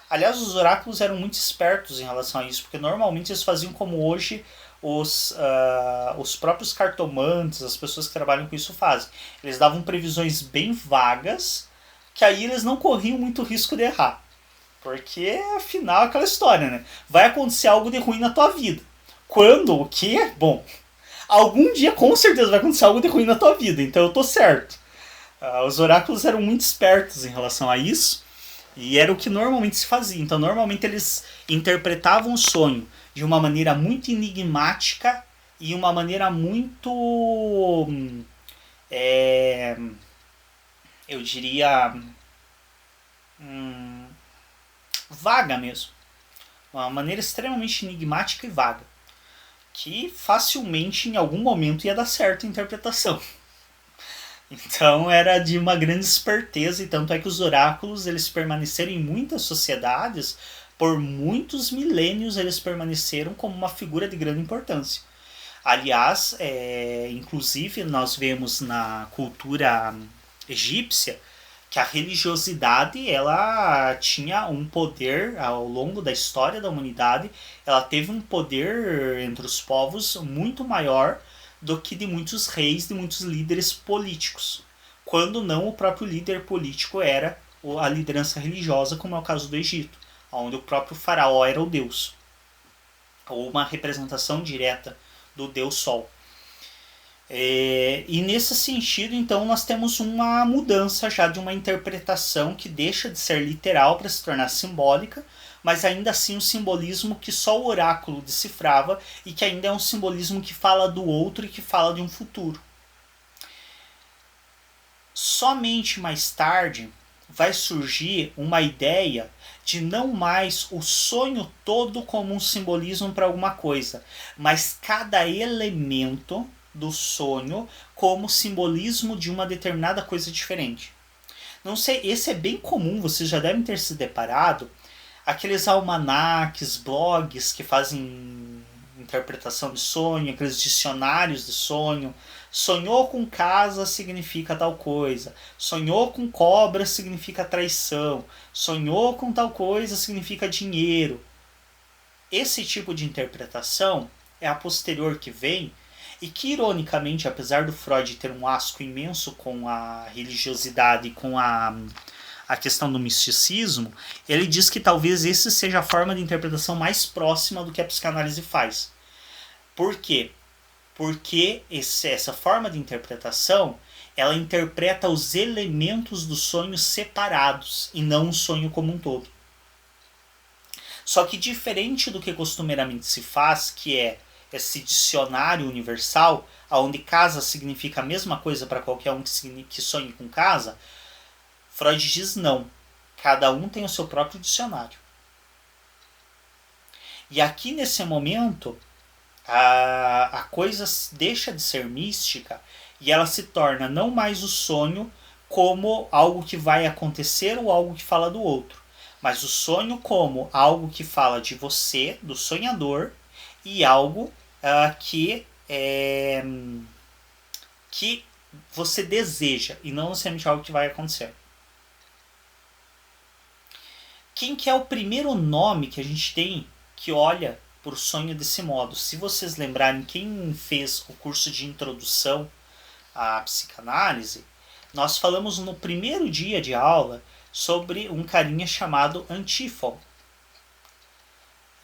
Aliás, os oráculos eram muito espertos em relação a isso, porque normalmente eles faziam como hoje os próprios cartomantes, as pessoas que trabalham com isso fazem. Eles davam previsões bem vagas, que aí eles não corriam muito risco de errar. Porque, afinal, é aquela história, né? Vai acontecer algo de ruim na tua vida. Quando? O quê? Bom, algum dia com certeza vai acontecer algo de ruim na tua vida, então eu tô certo. Os oráculos eram muito espertos em relação a isso, e era o que normalmente se fazia. Então, normalmente eles interpretavam o sonho de uma maneira muito enigmática e uma maneira muito... eu diria... vaga mesmo. Uma maneira extremamente enigmática e vaga. Que facilmente, em algum momento, ia dar certo a interpretação. Então era de uma grande esperteza, e tanto é que os oráculos eles permaneceram em muitas sociedades, por muitos milênios eles permaneceram como uma figura de grande importância. Aliás, inclusive nós vemos na cultura egípcia que a religiosidade ela tinha um poder ao longo da história da humanidade, ela teve um poder entre os povos muito maior do que de muitos reis, de muitos líderes políticos. Quando não o próprio líder político era a liderança religiosa, como é o caso do Egito, onde o próprio faraó era o deus, ou uma representação direta do deus Sol. E nesse sentido, então, nós temos uma mudança já de uma interpretação que deixa de ser literal para se tornar simbólica, mas ainda assim um simbolismo que só o oráculo decifrava e que ainda é um simbolismo que fala do outro e que fala de um futuro. Somente mais tarde vai surgir uma ideia de não mais o sonho todo como um simbolismo para alguma coisa, mas cada elemento do sonho como simbolismo de uma determinada coisa diferente. Não sei, esse é bem comum, vocês já devem ter se deparado, aqueles almanaques, blogs que fazem interpretação de sonho, aqueles dicionários de sonho. Sonhou com casa significa tal coisa, sonhou com cobra significa traição, sonhou com tal coisa significa dinheiro. Esse tipo de interpretação é a posterior que vem, e que, ironicamente, apesar do Freud ter um asco imenso com a religiosidade e com a questão do misticismo, ele diz que talvez essa seja a forma de interpretação mais próxima do que a psicanálise faz. Por quê? Porque essa forma de interpretação, ela interpreta os elementos do sonho separados e não o sonho como um todo. Só que diferente do que costumeiramente se faz, que é esse dicionário universal, onde casa significa a mesma coisa para qualquer um que sonhe com casa, Freud diz não. Cada um tem o seu próprio dicionário. E aqui nesse momento, a coisa deixa de ser mística e ela se torna não mais o sonho como algo que vai acontecer ou algo que fala do outro, mas o sonho como algo que fala de você, do sonhador, e algo que você deseja e não necessariamente algo que vai acontecer. quem que é o primeiro nome que a gente tem que olha para o sonho desse modo? Se vocês lembrarem, quem fez o curso de introdução à psicanálise, nós falamos no primeiro dia de aula sobre um carinha chamado Antífon.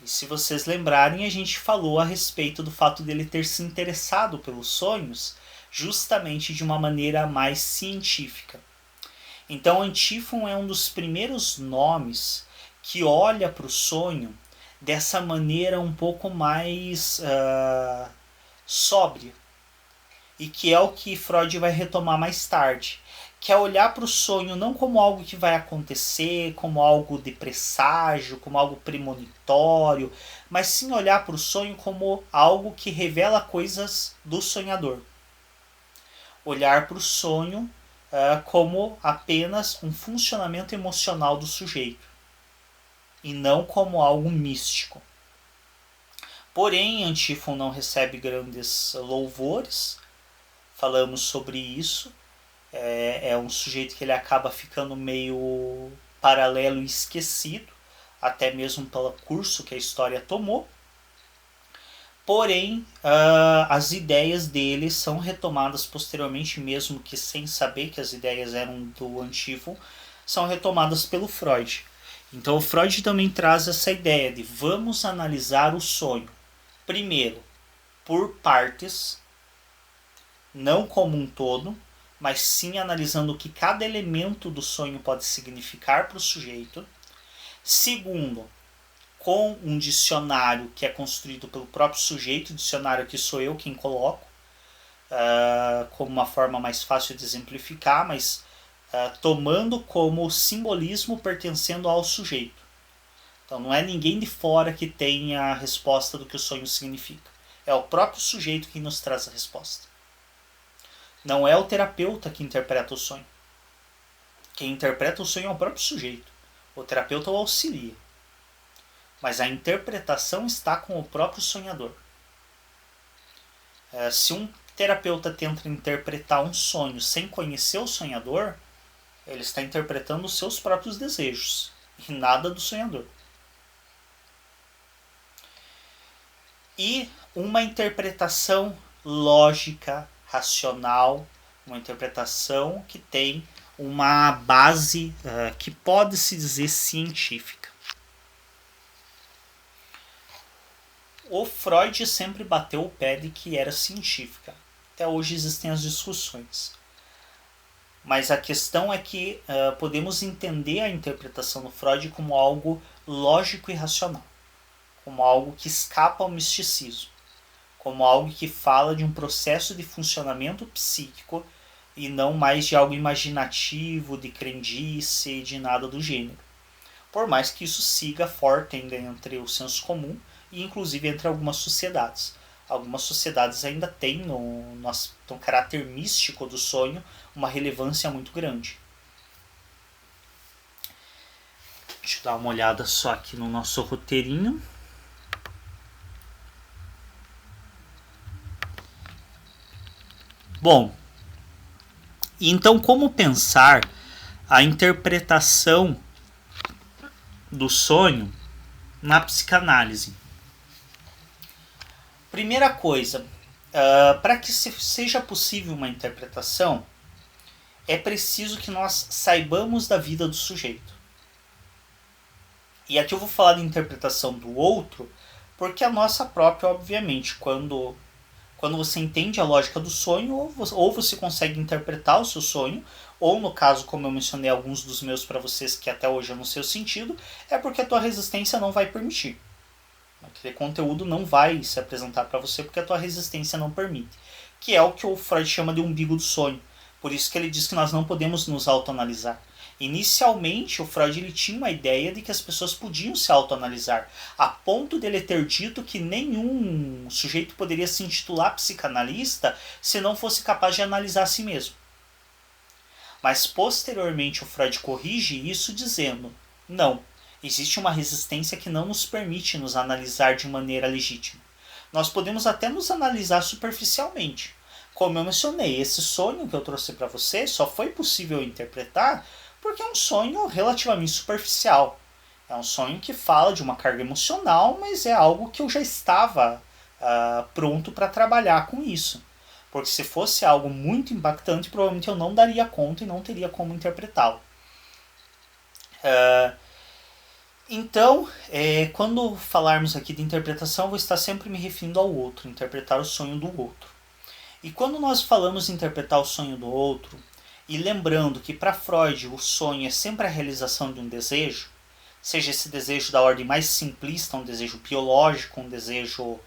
E se vocês lembrarem, a gente falou a respeito do fato dele ter se interessado pelos sonhos justamente de uma maneira mais científica. Então, Antífon é um dos primeiros nomes que olha para o sonho dessa maneira um pouco mais sóbria. E que é o que Freud vai retomar mais tarde. Que é olhar para o sonho não como algo que vai acontecer, como algo de presságio, como algo premonitório, mas sim olhar para o sonho como algo que revela coisas do sonhador. Olhar para o sonho como apenas um funcionamento emocional do sujeito e não como algo místico. Porém, Antífon não recebe grandes louvores, falamos sobre isso. É um sujeito que ele acaba ficando meio paralelo e esquecido, até mesmo pelo curso que a história tomou. Porém, as ideias dele são retomadas posteriormente, mesmo que sem saber que as ideias eram do Antífon, são retomadas pelo Freud. Então o Freud também traz essa ideia de vamos analisar o sonho, primeiro, por partes, não como um todo, mas sim analisando o que cada elemento do sonho pode significar para o sujeito. Segundo, com um dicionário que é construído pelo próprio sujeito, dicionário que sou eu quem coloco, como uma forma mais fácil de exemplificar, mas tomando como simbolismo pertencendo ao sujeito. Então não é ninguém de fora que tem a resposta do que o sonho significa. É o próprio sujeito que nos traz a resposta. Não é o terapeuta que interpreta o sonho. Quem interpreta o sonho é o próprio sujeito. O terapeuta o auxilia. Mas a interpretação está com o próprio sonhador. Se um terapeuta tenta interpretar um sonho sem conhecer o sonhador, ele está interpretando os seus próprios desejos e nada do sonhador. E uma interpretação lógica, racional, uma interpretação que tem uma base que pode-se dizer científica. O Freud sempre bateu o pé de que era científica. Até hoje existem as discussões. Mas a questão é que podemos entender a interpretação do Freud como algo lógico e racional. Como algo que escapa ao misticismo. Como algo que fala de um processo de funcionamento psíquico e não mais de algo imaginativo, de crendice, de nada do gênero. Por mais que isso siga forte ainda entre o senso comum e inclusive entre algumas sociedades. Algumas sociedades ainda têm no caráter místico do sonho uma relevância muito grande. Deixa eu dar uma olhada só aqui no nosso roteirinho. Bom, então como pensar a interpretação do sonho na psicanálise? Primeira coisa, para que seja possível uma interpretação, é preciso que nós saibamos da vida do sujeito. E aqui eu vou falar de interpretação do outro, porque a nossa própria, obviamente, quando você entende a lógica do sonho, ou você consegue interpretar o seu sonho, ou no caso, como eu mencionei alguns dos meus para vocês, que até hoje eu não sei o sentido, é porque a tua resistência não vai permitir. Aquele conteúdo não vai se apresentar para você porque a tua resistência não permite. Que é o que o Freud chama de umbigo do sonho. Por isso que ele diz que nós não podemos nos autoanalisar. Inicialmente, o Freud ele tinha uma ideia de que as pessoas podiam se autoanalisar, a ponto de ele ter dito que nenhum sujeito poderia se intitular psicanalista se não fosse capaz de analisar a si mesmo. Mas posteriormente o Freud corrige isso dizendo, não, existe uma resistência que não nos permite nos analisar de maneira legítima. Nós podemos até nos analisar superficialmente. Como eu mencionei, esse sonho que eu trouxe para você só foi possível interpretar porque é um sonho relativamente superficial. É um sonho que fala de uma carga emocional, mas é algo que eu já estava pronto para trabalhar com isso. Porque se fosse algo muito impactante, provavelmente eu não daria conta e não teria como interpretá-lo. Então, quando falarmos aqui de interpretação, eu vou estar sempre me referindo ao outro, interpretar o sonho do outro. E quando nós falamos em interpretar o sonho do outro, e lembrando que para Freud o sonho é sempre a realização de um desejo, seja esse desejo da ordem mais simplista, um desejo biológico, um desejo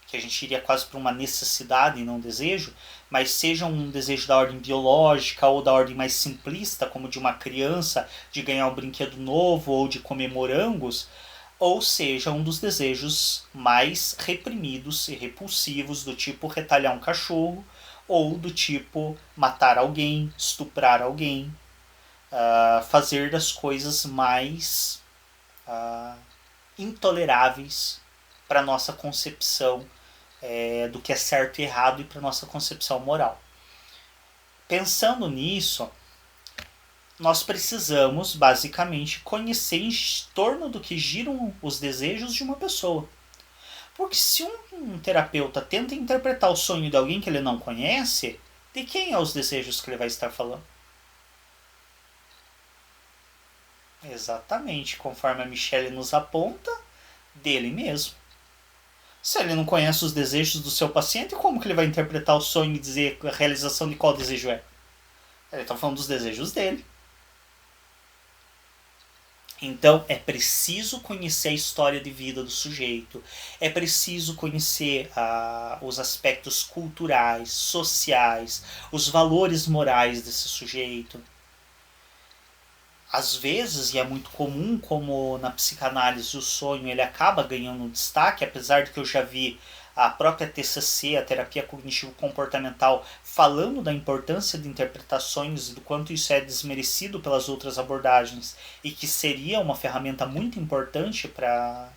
que a gente iria quase para uma necessidade e não desejo, mas seja um desejo da ordem biológica ou da ordem mais simplista, como de uma criança de ganhar um brinquedo novo ou de comer morangos, ou seja, um dos desejos mais reprimidos e repulsivos, do tipo retalhar um cachorro, ou do tipo matar alguém, estuprar alguém, fazer das coisas mais intoleráveis para a nossa concepção do que é certo e errado e para a nossa concepção moral. Pensando nisso, nós precisamos basicamente conhecer em torno do que giram os desejos de uma pessoa. Porque se um terapeuta tenta interpretar o sonho de alguém que ele não conhece, de quem é os desejos que ele vai estar falando? Exatamente, conforme a Michelle nos aponta, dele mesmo. Se ele não conhece os desejos do seu paciente, como que ele vai interpretar o sonho e dizer a realização de qual desejo é? Ele está falando dos desejos dele. Então é preciso conhecer a história de vida do sujeito, é preciso conhecer os aspectos culturais, sociais, os valores morais desse sujeito. Às vezes, e é muito comum, como na psicanálise o sonho ele acaba ganhando destaque, apesar de que eu já vi a própria TCC, a terapia cognitivo-comportamental, falando da importância de interpretações e do quanto isso é desmerecido pelas outras abordagens e que seria uma ferramenta muito importante para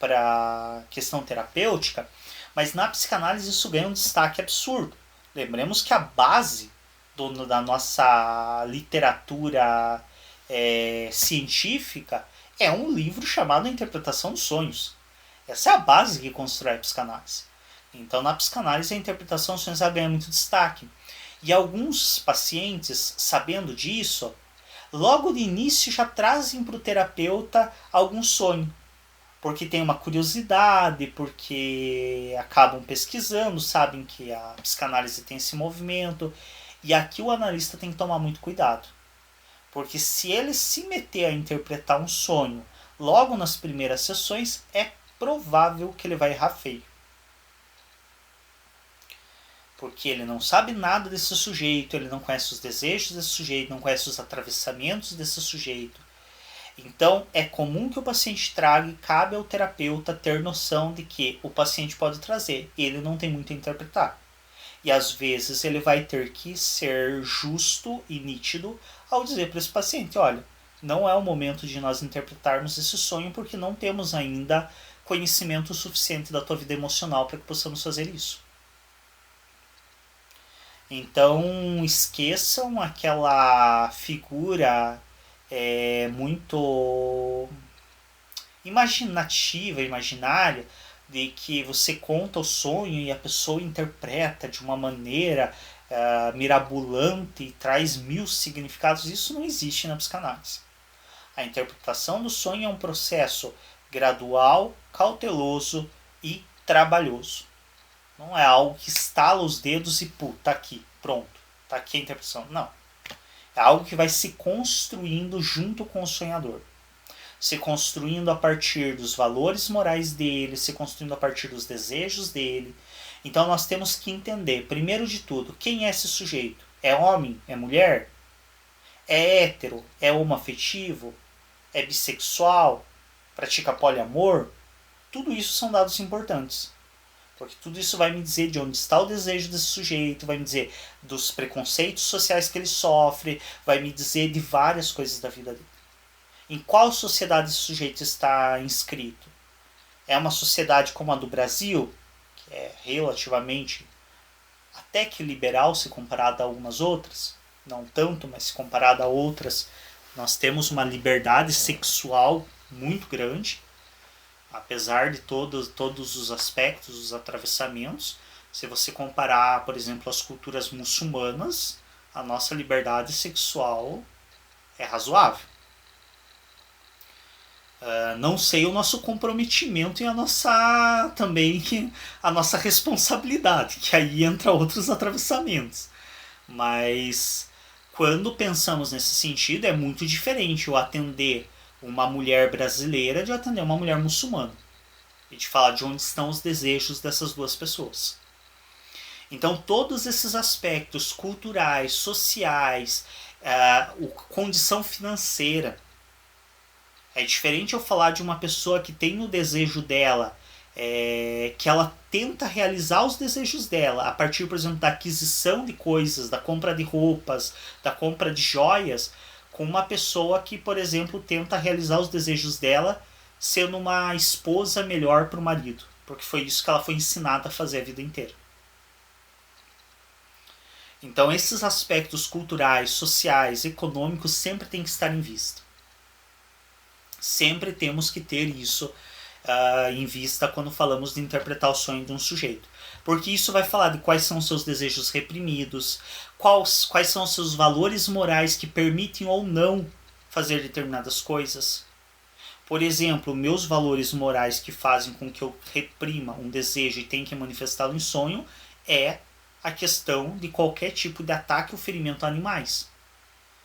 a questão terapêutica, mas na psicanálise isso ganha um destaque absurdo. Lembremos que a base da nossa literatura científica é um livro chamado A Interpretação dos Sonhos. Essa é a base que constrói a psicanálise. Então, na psicanálise, a interpretação dos sonhos ganha muito destaque. E alguns pacientes, sabendo disso, logo de início já trazem para o terapeuta algum sonho. Porque tem uma curiosidade, porque acabam pesquisando, sabem que a psicanálise tem esse movimento. E aqui o analista tem que tomar muito cuidado. Porque se ele se meter a interpretar um sonho logo nas primeiras sessões, é provável que ele vai errar feio. Porque ele não sabe nada desse sujeito, ele não conhece os desejos desse sujeito, não conhece os atravessamentos desse sujeito. Então, é comum que o paciente traga e cabe ao terapeuta ter noção de que o paciente pode trazer, ele não tem muito a interpretar. E às vezes ele vai ter que ser justo e nítido ao dizer para esse paciente, olha, não é o momento de nós interpretarmos esse sonho porque não temos ainda conhecimento suficiente da tua vida emocional para que possamos fazer isso. Então esqueçam aquela figura muito imaginativa, imaginária, de que você conta o sonho e a pessoa interpreta de uma maneira mirabolante e traz 1000 significados. Isso não existe na psicanálise. A interpretação do sonho é um processo gradual, cauteloso e trabalhoso. Não é algo que estala os dedos e tá aqui, pronto, tá aqui a interpretação. Não. É algo que vai se construindo junto com o sonhador. Se construindo a partir dos valores morais dele, se construindo a partir dos desejos dele. Então nós temos que entender, primeiro de tudo, quem é esse sujeito? É homem? É mulher? É hétero? É homoafetivo? É bissexual? Pratica poliamor? Tudo isso são dados importantes. Porque tudo isso vai me dizer de onde está o desejo desse sujeito, vai me dizer dos preconceitos sociais que ele sofre, vai me dizer de várias coisas da vida dele. Em qual sociedade esse sujeito está inscrito? É uma sociedade como a do Brasil, que é relativamente até que liberal se comparada a algumas outras, não tanto, mas se comparada a outras, nós temos uma liberdade sexual muito grande, apesar de todos os aspectos, os atravessamentos. Se você comparar, por exemplo, as culturas muçulmanas, a nossa liberdade sexual é razoável. Não sei o nosso comprometimento e a nossa responsabilidade, que aí entra outros atravessamentos. Mas quando pensamos nesse sentido, é muito diferente eu atender uma mulher brasileira de atender uma mulher muçulmana. E de falar de onde estão os desejos dessas duas pessoas. Então todos esses aspectos culturais, sociais, condição financeira. É diferente eu falar de uma pessoa que tem no desejo dela, que ela tenta realizar os desejos dela a partir, por exemplo, da aquisição de coisas, da compra de roupas, da compra de joias, com uma pessoa que, por exemplo, tenta realizar os desejos dela sendo uma esposa melhor para o marido, porque foi isso que ela foi ensinada a fazer a vida inteira. Então esses aspectos culturais, sociais, econômicos sempre têm que estar em vista. Sempre temos que ter isso em vista quando falamos de interpretar o sonho de um sujeito. Porque isso vai falar de quais são os seus desejos reprimidos, quais são os seus valores morais que permitem ou não fazer determinadas coisas. Por exemplo, meus valores morais que fazem com que eu reprima um desejo e tenha que manifestá-lo em sonho é a questão de qualquer tipo de ataque ou ferimento a animais,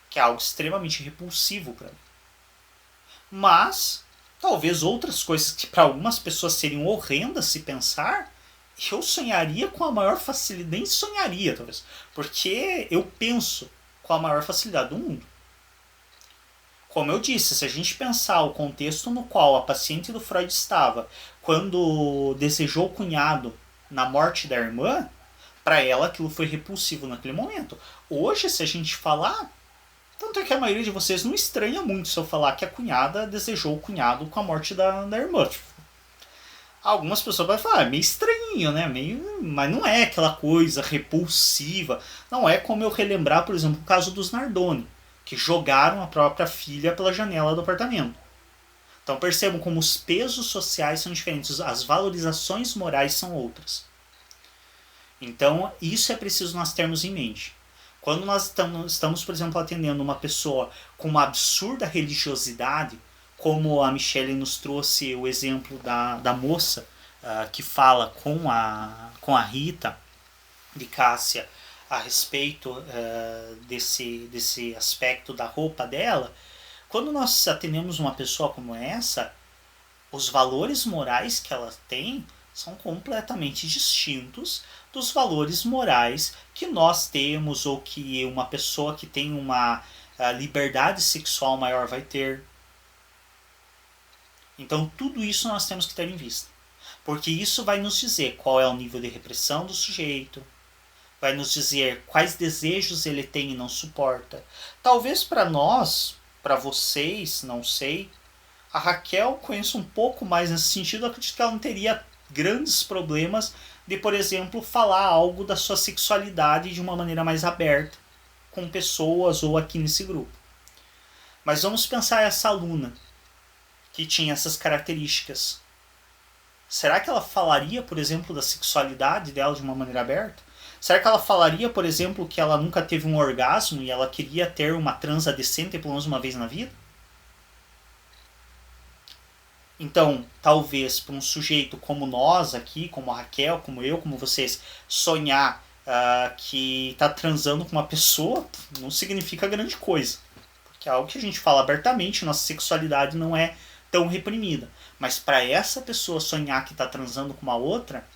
que é algo extremamente repulsivo para mim. Mas, talvez outras coisas que para algumas pessoas seriam horrendas se pensar, eu sonharia com a maior facilidade, nem sonharia talvez, porque eu penso com a maior facilidade do mundo. Como eu disse, se a gente pensar o contexto no qual a paciente do Freud estava quando desejou o cunhado na morte da irmã, para ela aquilo foi repulsivo naquele momento. Hoje, se a gente falar, tanto é que a maioria de vocês não estranha muito se eu falar que a cunhada desejou o cunhado com a morte da irmã. Algumas pessoas vão falar, é meio estranho, né? Mas não é aquela coisa repulsiva. Não é como eu relembrar, por exemplo, o caso dos Nardoni, que jogaram a própria filha pela janela do apartamento. Então percebam como os pesos sociais são diferentes, as valorizações morais são outras. Então isso é preciso nós termos em mente. Quando nós estamos, por exemplo, atendendo uma pessoa com uma absurda religiosidade, como a Michele nos trouxe o exemplo da moça que fala com a Rita de Cássia a respeito desse aspecto da roupa dela, quando nós atendemos uma pessoa como essa, os valores morais que ela tem são completamente distintos dos valores morais que nós temos ou que uma pessoa que tem uma liberdade sexual maior vai ter. Então tudo isso nós temos que ter em vista, porque isso vai nos dizer qual é o nível de repressão do sujeito, vai nos dizer quais desejos ele tem e não suporta. Talvez para nós, para vocês, não sei, a Raquel conheça um pouco mais nesse sentido, eu acredito que ela não teria grandes problemas de, por exemplo, falar algo da sua sexualidade de uma maneira mais aberta com pessoas ou aqui nesse grupo. Mas vamos pensar essa aluna que tinha essas características. Será que ela falaria, por exemplo, da sexualidade dela de uma maneira aberta? Será que ela falaria, por exemplo, que ela nunca teve um orgasmo e ela queria ter uma transa decente pelo menos uma vez na vida? Então, talvez para um sujeito como nós aqui, como a Raquel, como eu, como vocês, sonhar que está transando com uma pessoa não significa grande coisa. Porque é algo que a gente fala abertamente, nossa sexualidade não é tão reprimida. Mas para essa pessoa sonhar que está transando com uma outra,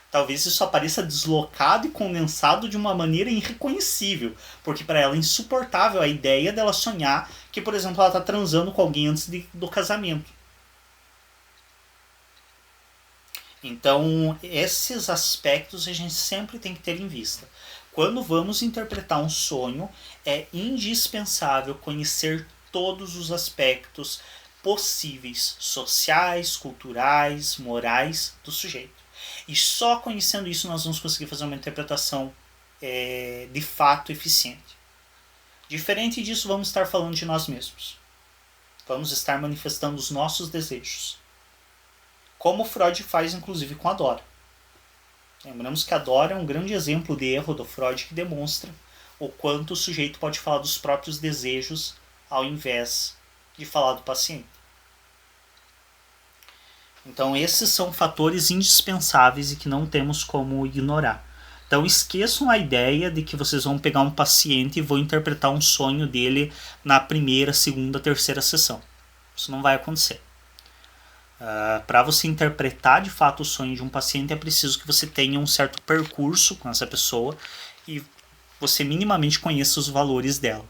talvez isso apareça deslocado e condensado de uma maneira irreconhecível. Porque para ela é insuportável a ideia dela sonhar que, por exemplo, ela está transando com alguém antes do casamento. Então, esses aspectos a gente sempre tem que ter em vista. Quando vamos interpretar um sonho, é indispensável conhecer todos os aspectos possíveis, sociais, culturais, morais do sujeito. E só conhecendo isso nós vamos conseguir fazer uma interpretação de fato eficiente. Diferente disso, vamos estar falando de nós mesmos. Vamos estar manifestando os nossos desejos. Como Freud faz, inclusive, com a Dora. Lembramos que a Dora é um grande exemplo de erro do Freud que demonstra o quanto o sujeito pode falar dos próprios desejos ao invés de falar do paciente. Então, esses são fatores indispensáveis e que não temos como ignorar. Então, esqueçam a ideia de que vocês vão pegar um paciente e vão interpretar um sonho dele na primeira, segunda, terceira sessão. Isso não vai acontecer. Para você interpretar de fato o sonho de um paciente, é preciso que você tenha um certo percurso com essa pessoa e você minimamente conheça os valores dela.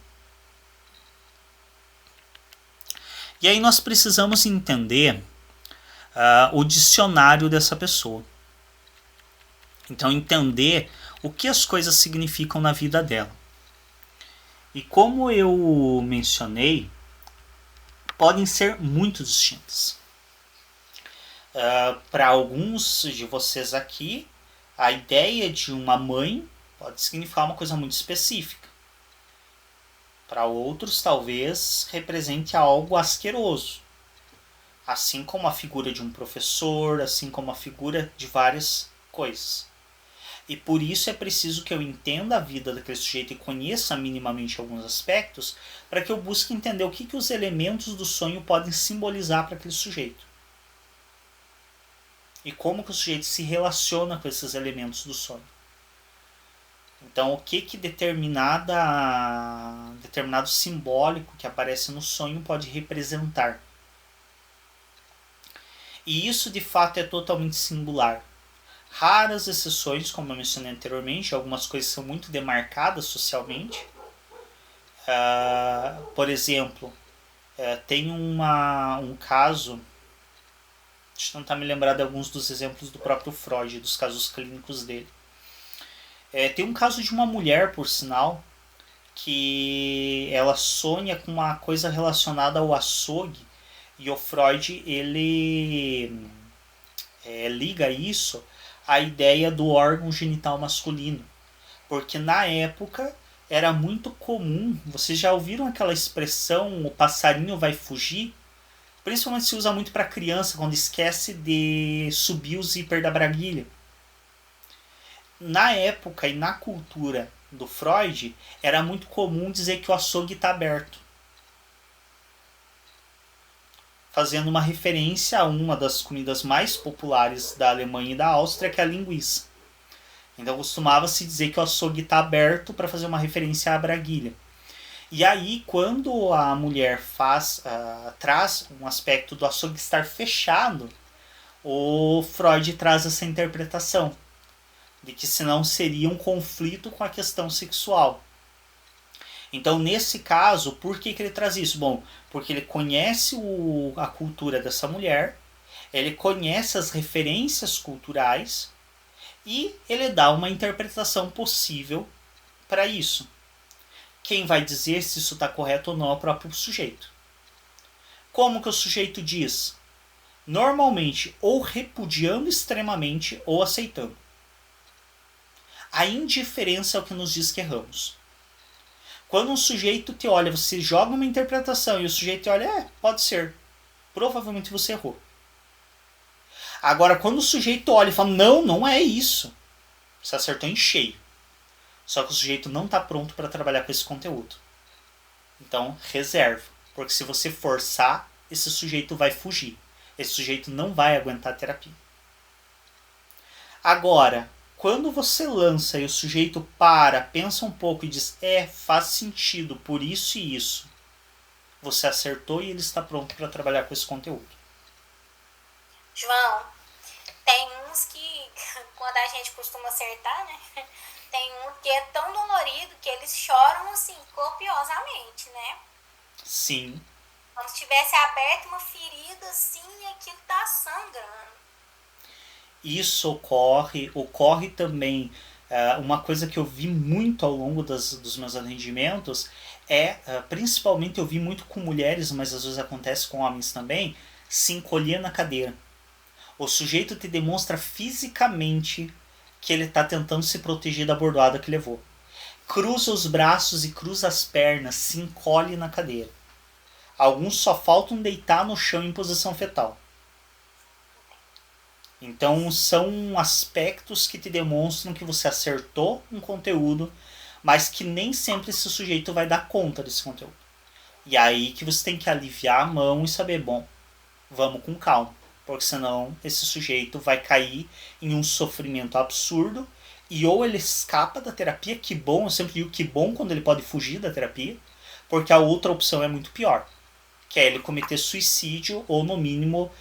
E aí nós precisamos entender o dicionário dessa pessoa. Então, entender o que as coisas significam na vida dela. E como eu mencionei, podem ser muito distintas. Para alguns de vocês aqui, a ideia de uma mãe pode significar uma coisa muito específica. Para outros, talvez represente algo asqueroso. Assim como a figura de um professor, assim como a figura de várias coisas. E por isso é preciso que eu entenda a vida daquele sujeito e conheça minimamente alguns aspectos, para que eu busque entender o que os elementos do sonho podem simbolizar para aquele sujeito. E como que o sujeito se relaciona com esses elementos do sonho. Então, o que determinado simbólico que aparece no sonho pode representar. E isso, de fato, é totalmente singular. Raras exceções, como eu mencionei anteriormente, algumas coisas são muito demarcadas socialmente. Por exemplo, tem um caso, deixa eu tentar me lembrar de alguns dos exemplos do próprio Freud, dos casos clínicos dele. Tem um caso de uma mulher, por sinal, que ela sonha com uma coisa relacionada ao açougue, e o Freud ele liga isso à ideia do órgão genital masculino. Porque na época era muito comum, vocês já ouviram aquela expressão, o passarinho vai fugir? Principalmente se usa muito para criança, quando esquece de subir o zíper da braguilha. Na época e na cultura do Freud, era muito comum dizer que o açougue está aberto. Fazendo uma referência a uma das comidas mais populares da Alemanha e da Áustria, que é a linguiça. Então costumava-se dizer que o açougue está aberto para fazer uma referência à braguilha. E aí, quando a mulher traz um aspecto do açougue estar fechado, o Freud traz essa interpretação de que senão seria um conflito com a questão sexual. Então, nesse caso, por que ele traz isso? Bom, porque ele conhece a cultura dessa mulher, ele conhece as referências culturais e ele dá uma interpretação possível para isso. Quem vai dizer se isso está correto ou não é o próprio sujeito. Como que o sujeito diz? Normalmente, ou repudiando extremamente ou aceitando. A indiferença é o que nos diz que erramos. Quando um sujeito te olha, você joga uma interpretação e o sujeito te olha, pode ser. Provavelmente você errou. Agora, quando o sujeito olha e fala, não é isso. Você acertou em cheio. Só que o sujeito não está pronto para trabalhar com esse conteúdo. Então, reserva. Porque se você forçar, esse sujeito vai fugir. Esse sujeito não vai aguentar a terapia. Agora, quando você lança e o sujeito pensa um pouco e diz, faz sentido, por isso e isso, você acertou e ele está pronto para trabalhar com esse conteúdo. João, tem uns que, quando a gente costuma acertar, né? Tem um que é tão dolorido que eles choram, assim, copiosamente, né? Sim. Como se tivesse aberto uma ferida, assim, e aquilo tá sangrando. Isso ocorre também. Uma coisa que eu vi muito ao longo dos meus atendimentos principalmente eu vi muito com mulheres, mas às vezes acontece com homens também, se encolher na cadeira. O sujeito te demonstra fisicamente que ele está tentando se proteger da bordoada que levou. Cruza os braços e cruza as pernas, se encolhe na cadeira. Alguns só faltam deitar no chão em posição fetal. Então são aspectos que te demonstram que você acertou um conteúdo, mas que nem sempre esse sujeito vai dar conta desse conteúdo. E aí que você tem que aliviar a mão e saber, bom, vamos com calma, porque senão esse sujeito vai cair em um sofrimento absurdo e ou ele escapa da terapia, que bom, eu sempre digo que bom quando ele pode fugir da terapia, porque a outra opção é muito pior, que é ele cometer suicídio ou no mínimo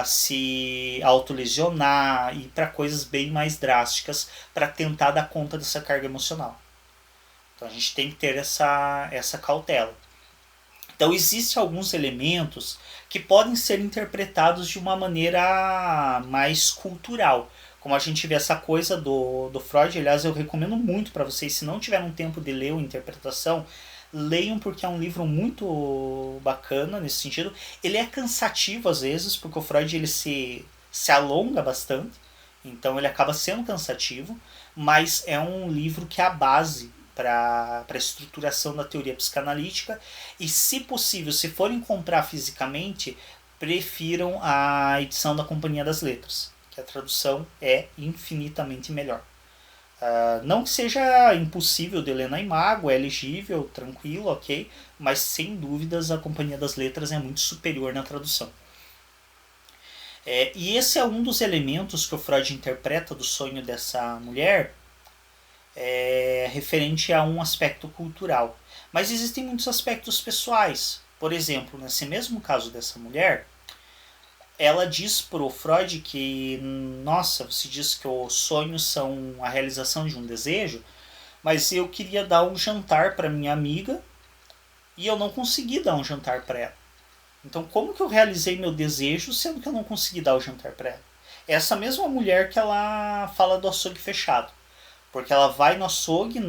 se autolesionar e ir para coisas bem mais drásticas para tentar dar conta dessa carga emocional. Então a gente tem que ter essa cautela. Então existem alguns elementos que podem ser interpretados de uma maneira mais cultural. Como a gente vê essa coisa do Freud, aliás, eu recomendo muito para vocês, se não tiveram tempo de ler a interpretação, leiam, porque é um livro muito bacana nesse sentido. Ele é cansativo às vezes, porque o Freud ele se alonga bastante, então ele acaba sendo cansativo, mas é um livro que é a base para a estruturação da teoria psicanalítica, e se possível, se forem comprar fisicamente, prefiram a edição da Companhia das Letras, que a tradução é infinitamente melhor. Não que seja impossível de ler na Imago, é legível, tranquilo, ok, mas sem dúvidas a Companhia das Letras é muito superior na tradução. E esse é um dos elementos que o Freud interpreta do sonho dessa mulher, referente a um aspecto cultural. Mas existem muitos aspectos pessoais. Por exemplo, nesse mesmo caso dessa mulher, ela diz pro Freud que, nossa, você diz que os sonhos são a realização de um desejo, mas eu queria dar um jantar para minha amiga e eu não consegui dar um jantar para ela. Então como que eu realizei meu desejo sendo que eu não consegui dar o jantar para ela? Essa mesma mulher que ela fala do açougue fechado. Porque ela vai no açougue,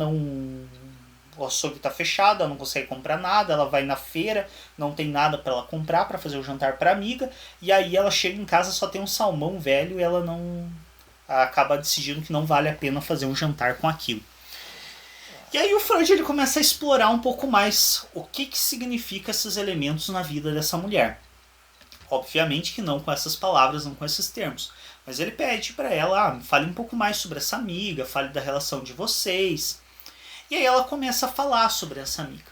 o açougue está fechado, ela não consegue comprar nada, ela vai na feira, não tem nada para ela comprar para fazer o jantar para a amiga, e aí ela chega em casa, só tem um salmão velho e ela não acaba decidindo que não vale a pena fazer um jantar com aquilo. E aí o Freud ele começa a explorar um pouco mais o que significa esses elementos na vida dessa mulher. Obviamente que não com essas palavras, não com esses termos. Mas ele pede para ela, fale um pouco mais sobre essa amiga, fale da relação de vocês. E aí ela começa a falar sobre essa amiga.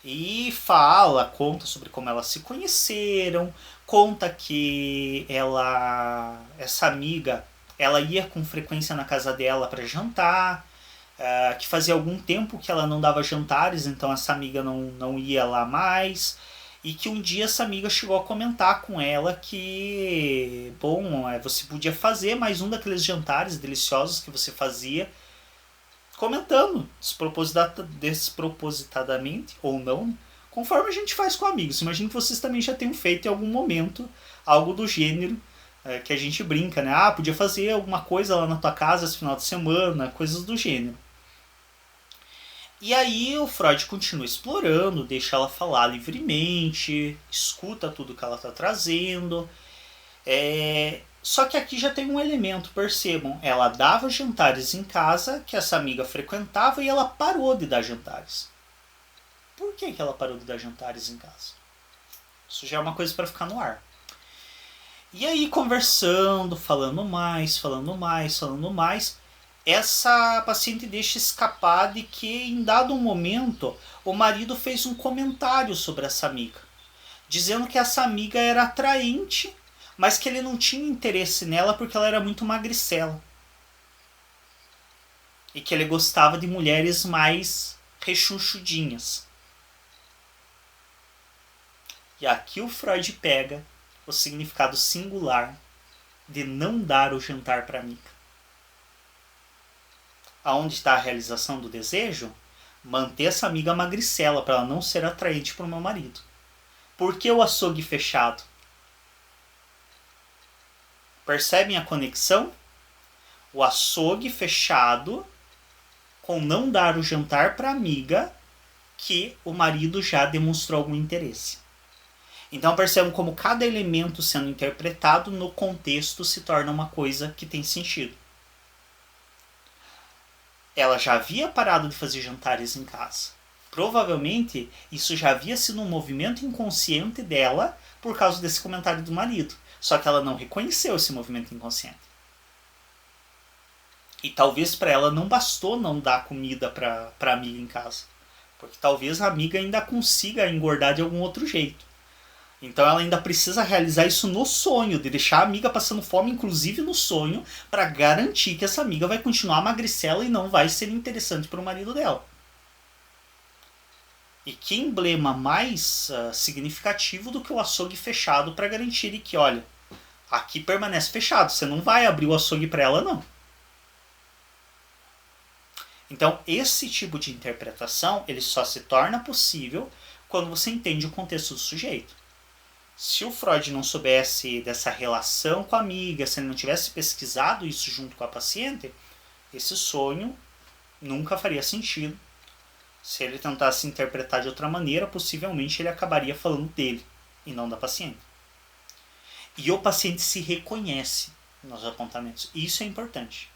E conta sobre como elas se conheceram, conta que essa amiga, ela ia com frequência na casa dela para jantar, que fazia algum tempo que ela não dava jantares, então essa amiga não ia lá mais. E que um dia essa amiga chegou a comentar com ela que, bom, você podia fazer mais um daqueles jantares deliciosos que você fazia, comentando despropositadamente, ou não, conforme a gente faz com amigos. Imagino que vocês também já tenham feito em algum momento algo do gênero, que a gente brinca, né? Podia fazer alguma coisa lá na tua casa esse final de semana, coisas do gênero. E aí o Freud continua explorando, deixa ela falar livremente, escuta tudo que ela está trazendo. Só que aqui já tem um elemento, percebam. Ela dava jantares em casa, que essa amiga frequentava, e ela parou de dar jantares. Por que ela parou de dar jantares em casa? Isso já é uma coisa para ficar no ar. E aí conversando, falando mais, essa paciente deixa escapar de que em dado momento o marido fez um comentário sobre essa amiga, dizendo que essa amiga era atraente, mas que ele não tinha interesse nela porque ela era muito magricela. E que ele gostava de mulheres mais rechonchudinhas. E aqui o Freud pega o significado singular de não dar o jantar para a amiga. Aonde está a realização do desejo? Manter essa amiga magricela para ela não ser atraente para o meu marido. Por que o açougue fechado? Percebem a conexão? O açougue fechado com não dar o jantar para a amiga que o marido já demonstrou algum interesse. Então percebam como cada elemento sendo interpretado no contexto se torna uma coisa que tem sentido. Ela já havia parado de fazer jantares em casa. Provavelmente isso já havia sido um movimento inconsciente dela por causa desse comentário do marido. Só que ela não reconheceu esse movimento inconsciente. E talvez para ela não bastou não dar comida para a amiga em casa. Porque talvez a amiga ainda consiga engordar de algum outro jeito. Então ela ainda precisa realizar isso no sonho, de deixar a amiga passando fome, inclusive no sonho, para garantir que essa amiga vai continuar magricela e não vai ser interessante para o marido dela. E que emblema mais significativo do que o açougue fechado para garantir que, olha, aqui permanece fechado, você não vai abrir o açougue para ela, não. Então, esse tipo de interpretação, ele só se torna possível quando você entende o contexto do sujeito. Se o Freud não soubesse dessa relação com a amiga, se ele não tivesse pesquisado isso junto com a paciente, esse sonho nunca faria sentido. Se ele tentasse interpretar de outra maneira, possivelmente ele acabaria falando dele e não da paciente. E o paciente se reconhece nos apontamentos. Isso é importante.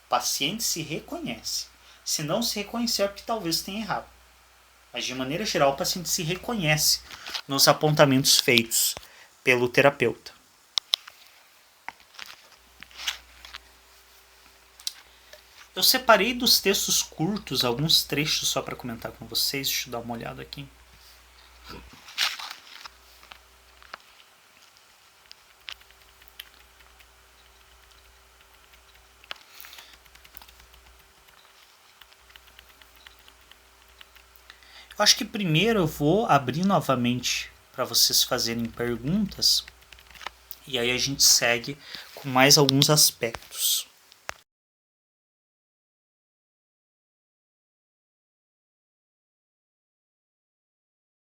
O paciente se reconhece. Se não se reconhecer, é porque talvez tenha errado. Mas, de maneira geral, o paciente se reconhece nos apontamentos feitos pelo terapeuta. Eu separei dos textos curtos alguns trechos só para comentar com vocês. Deixa eu dar uma olhada aqui. Eu acho que primeiro eu vou abrir novamente para vocês fazerem perguntas e aí a gente segue com mais alguns aspectos.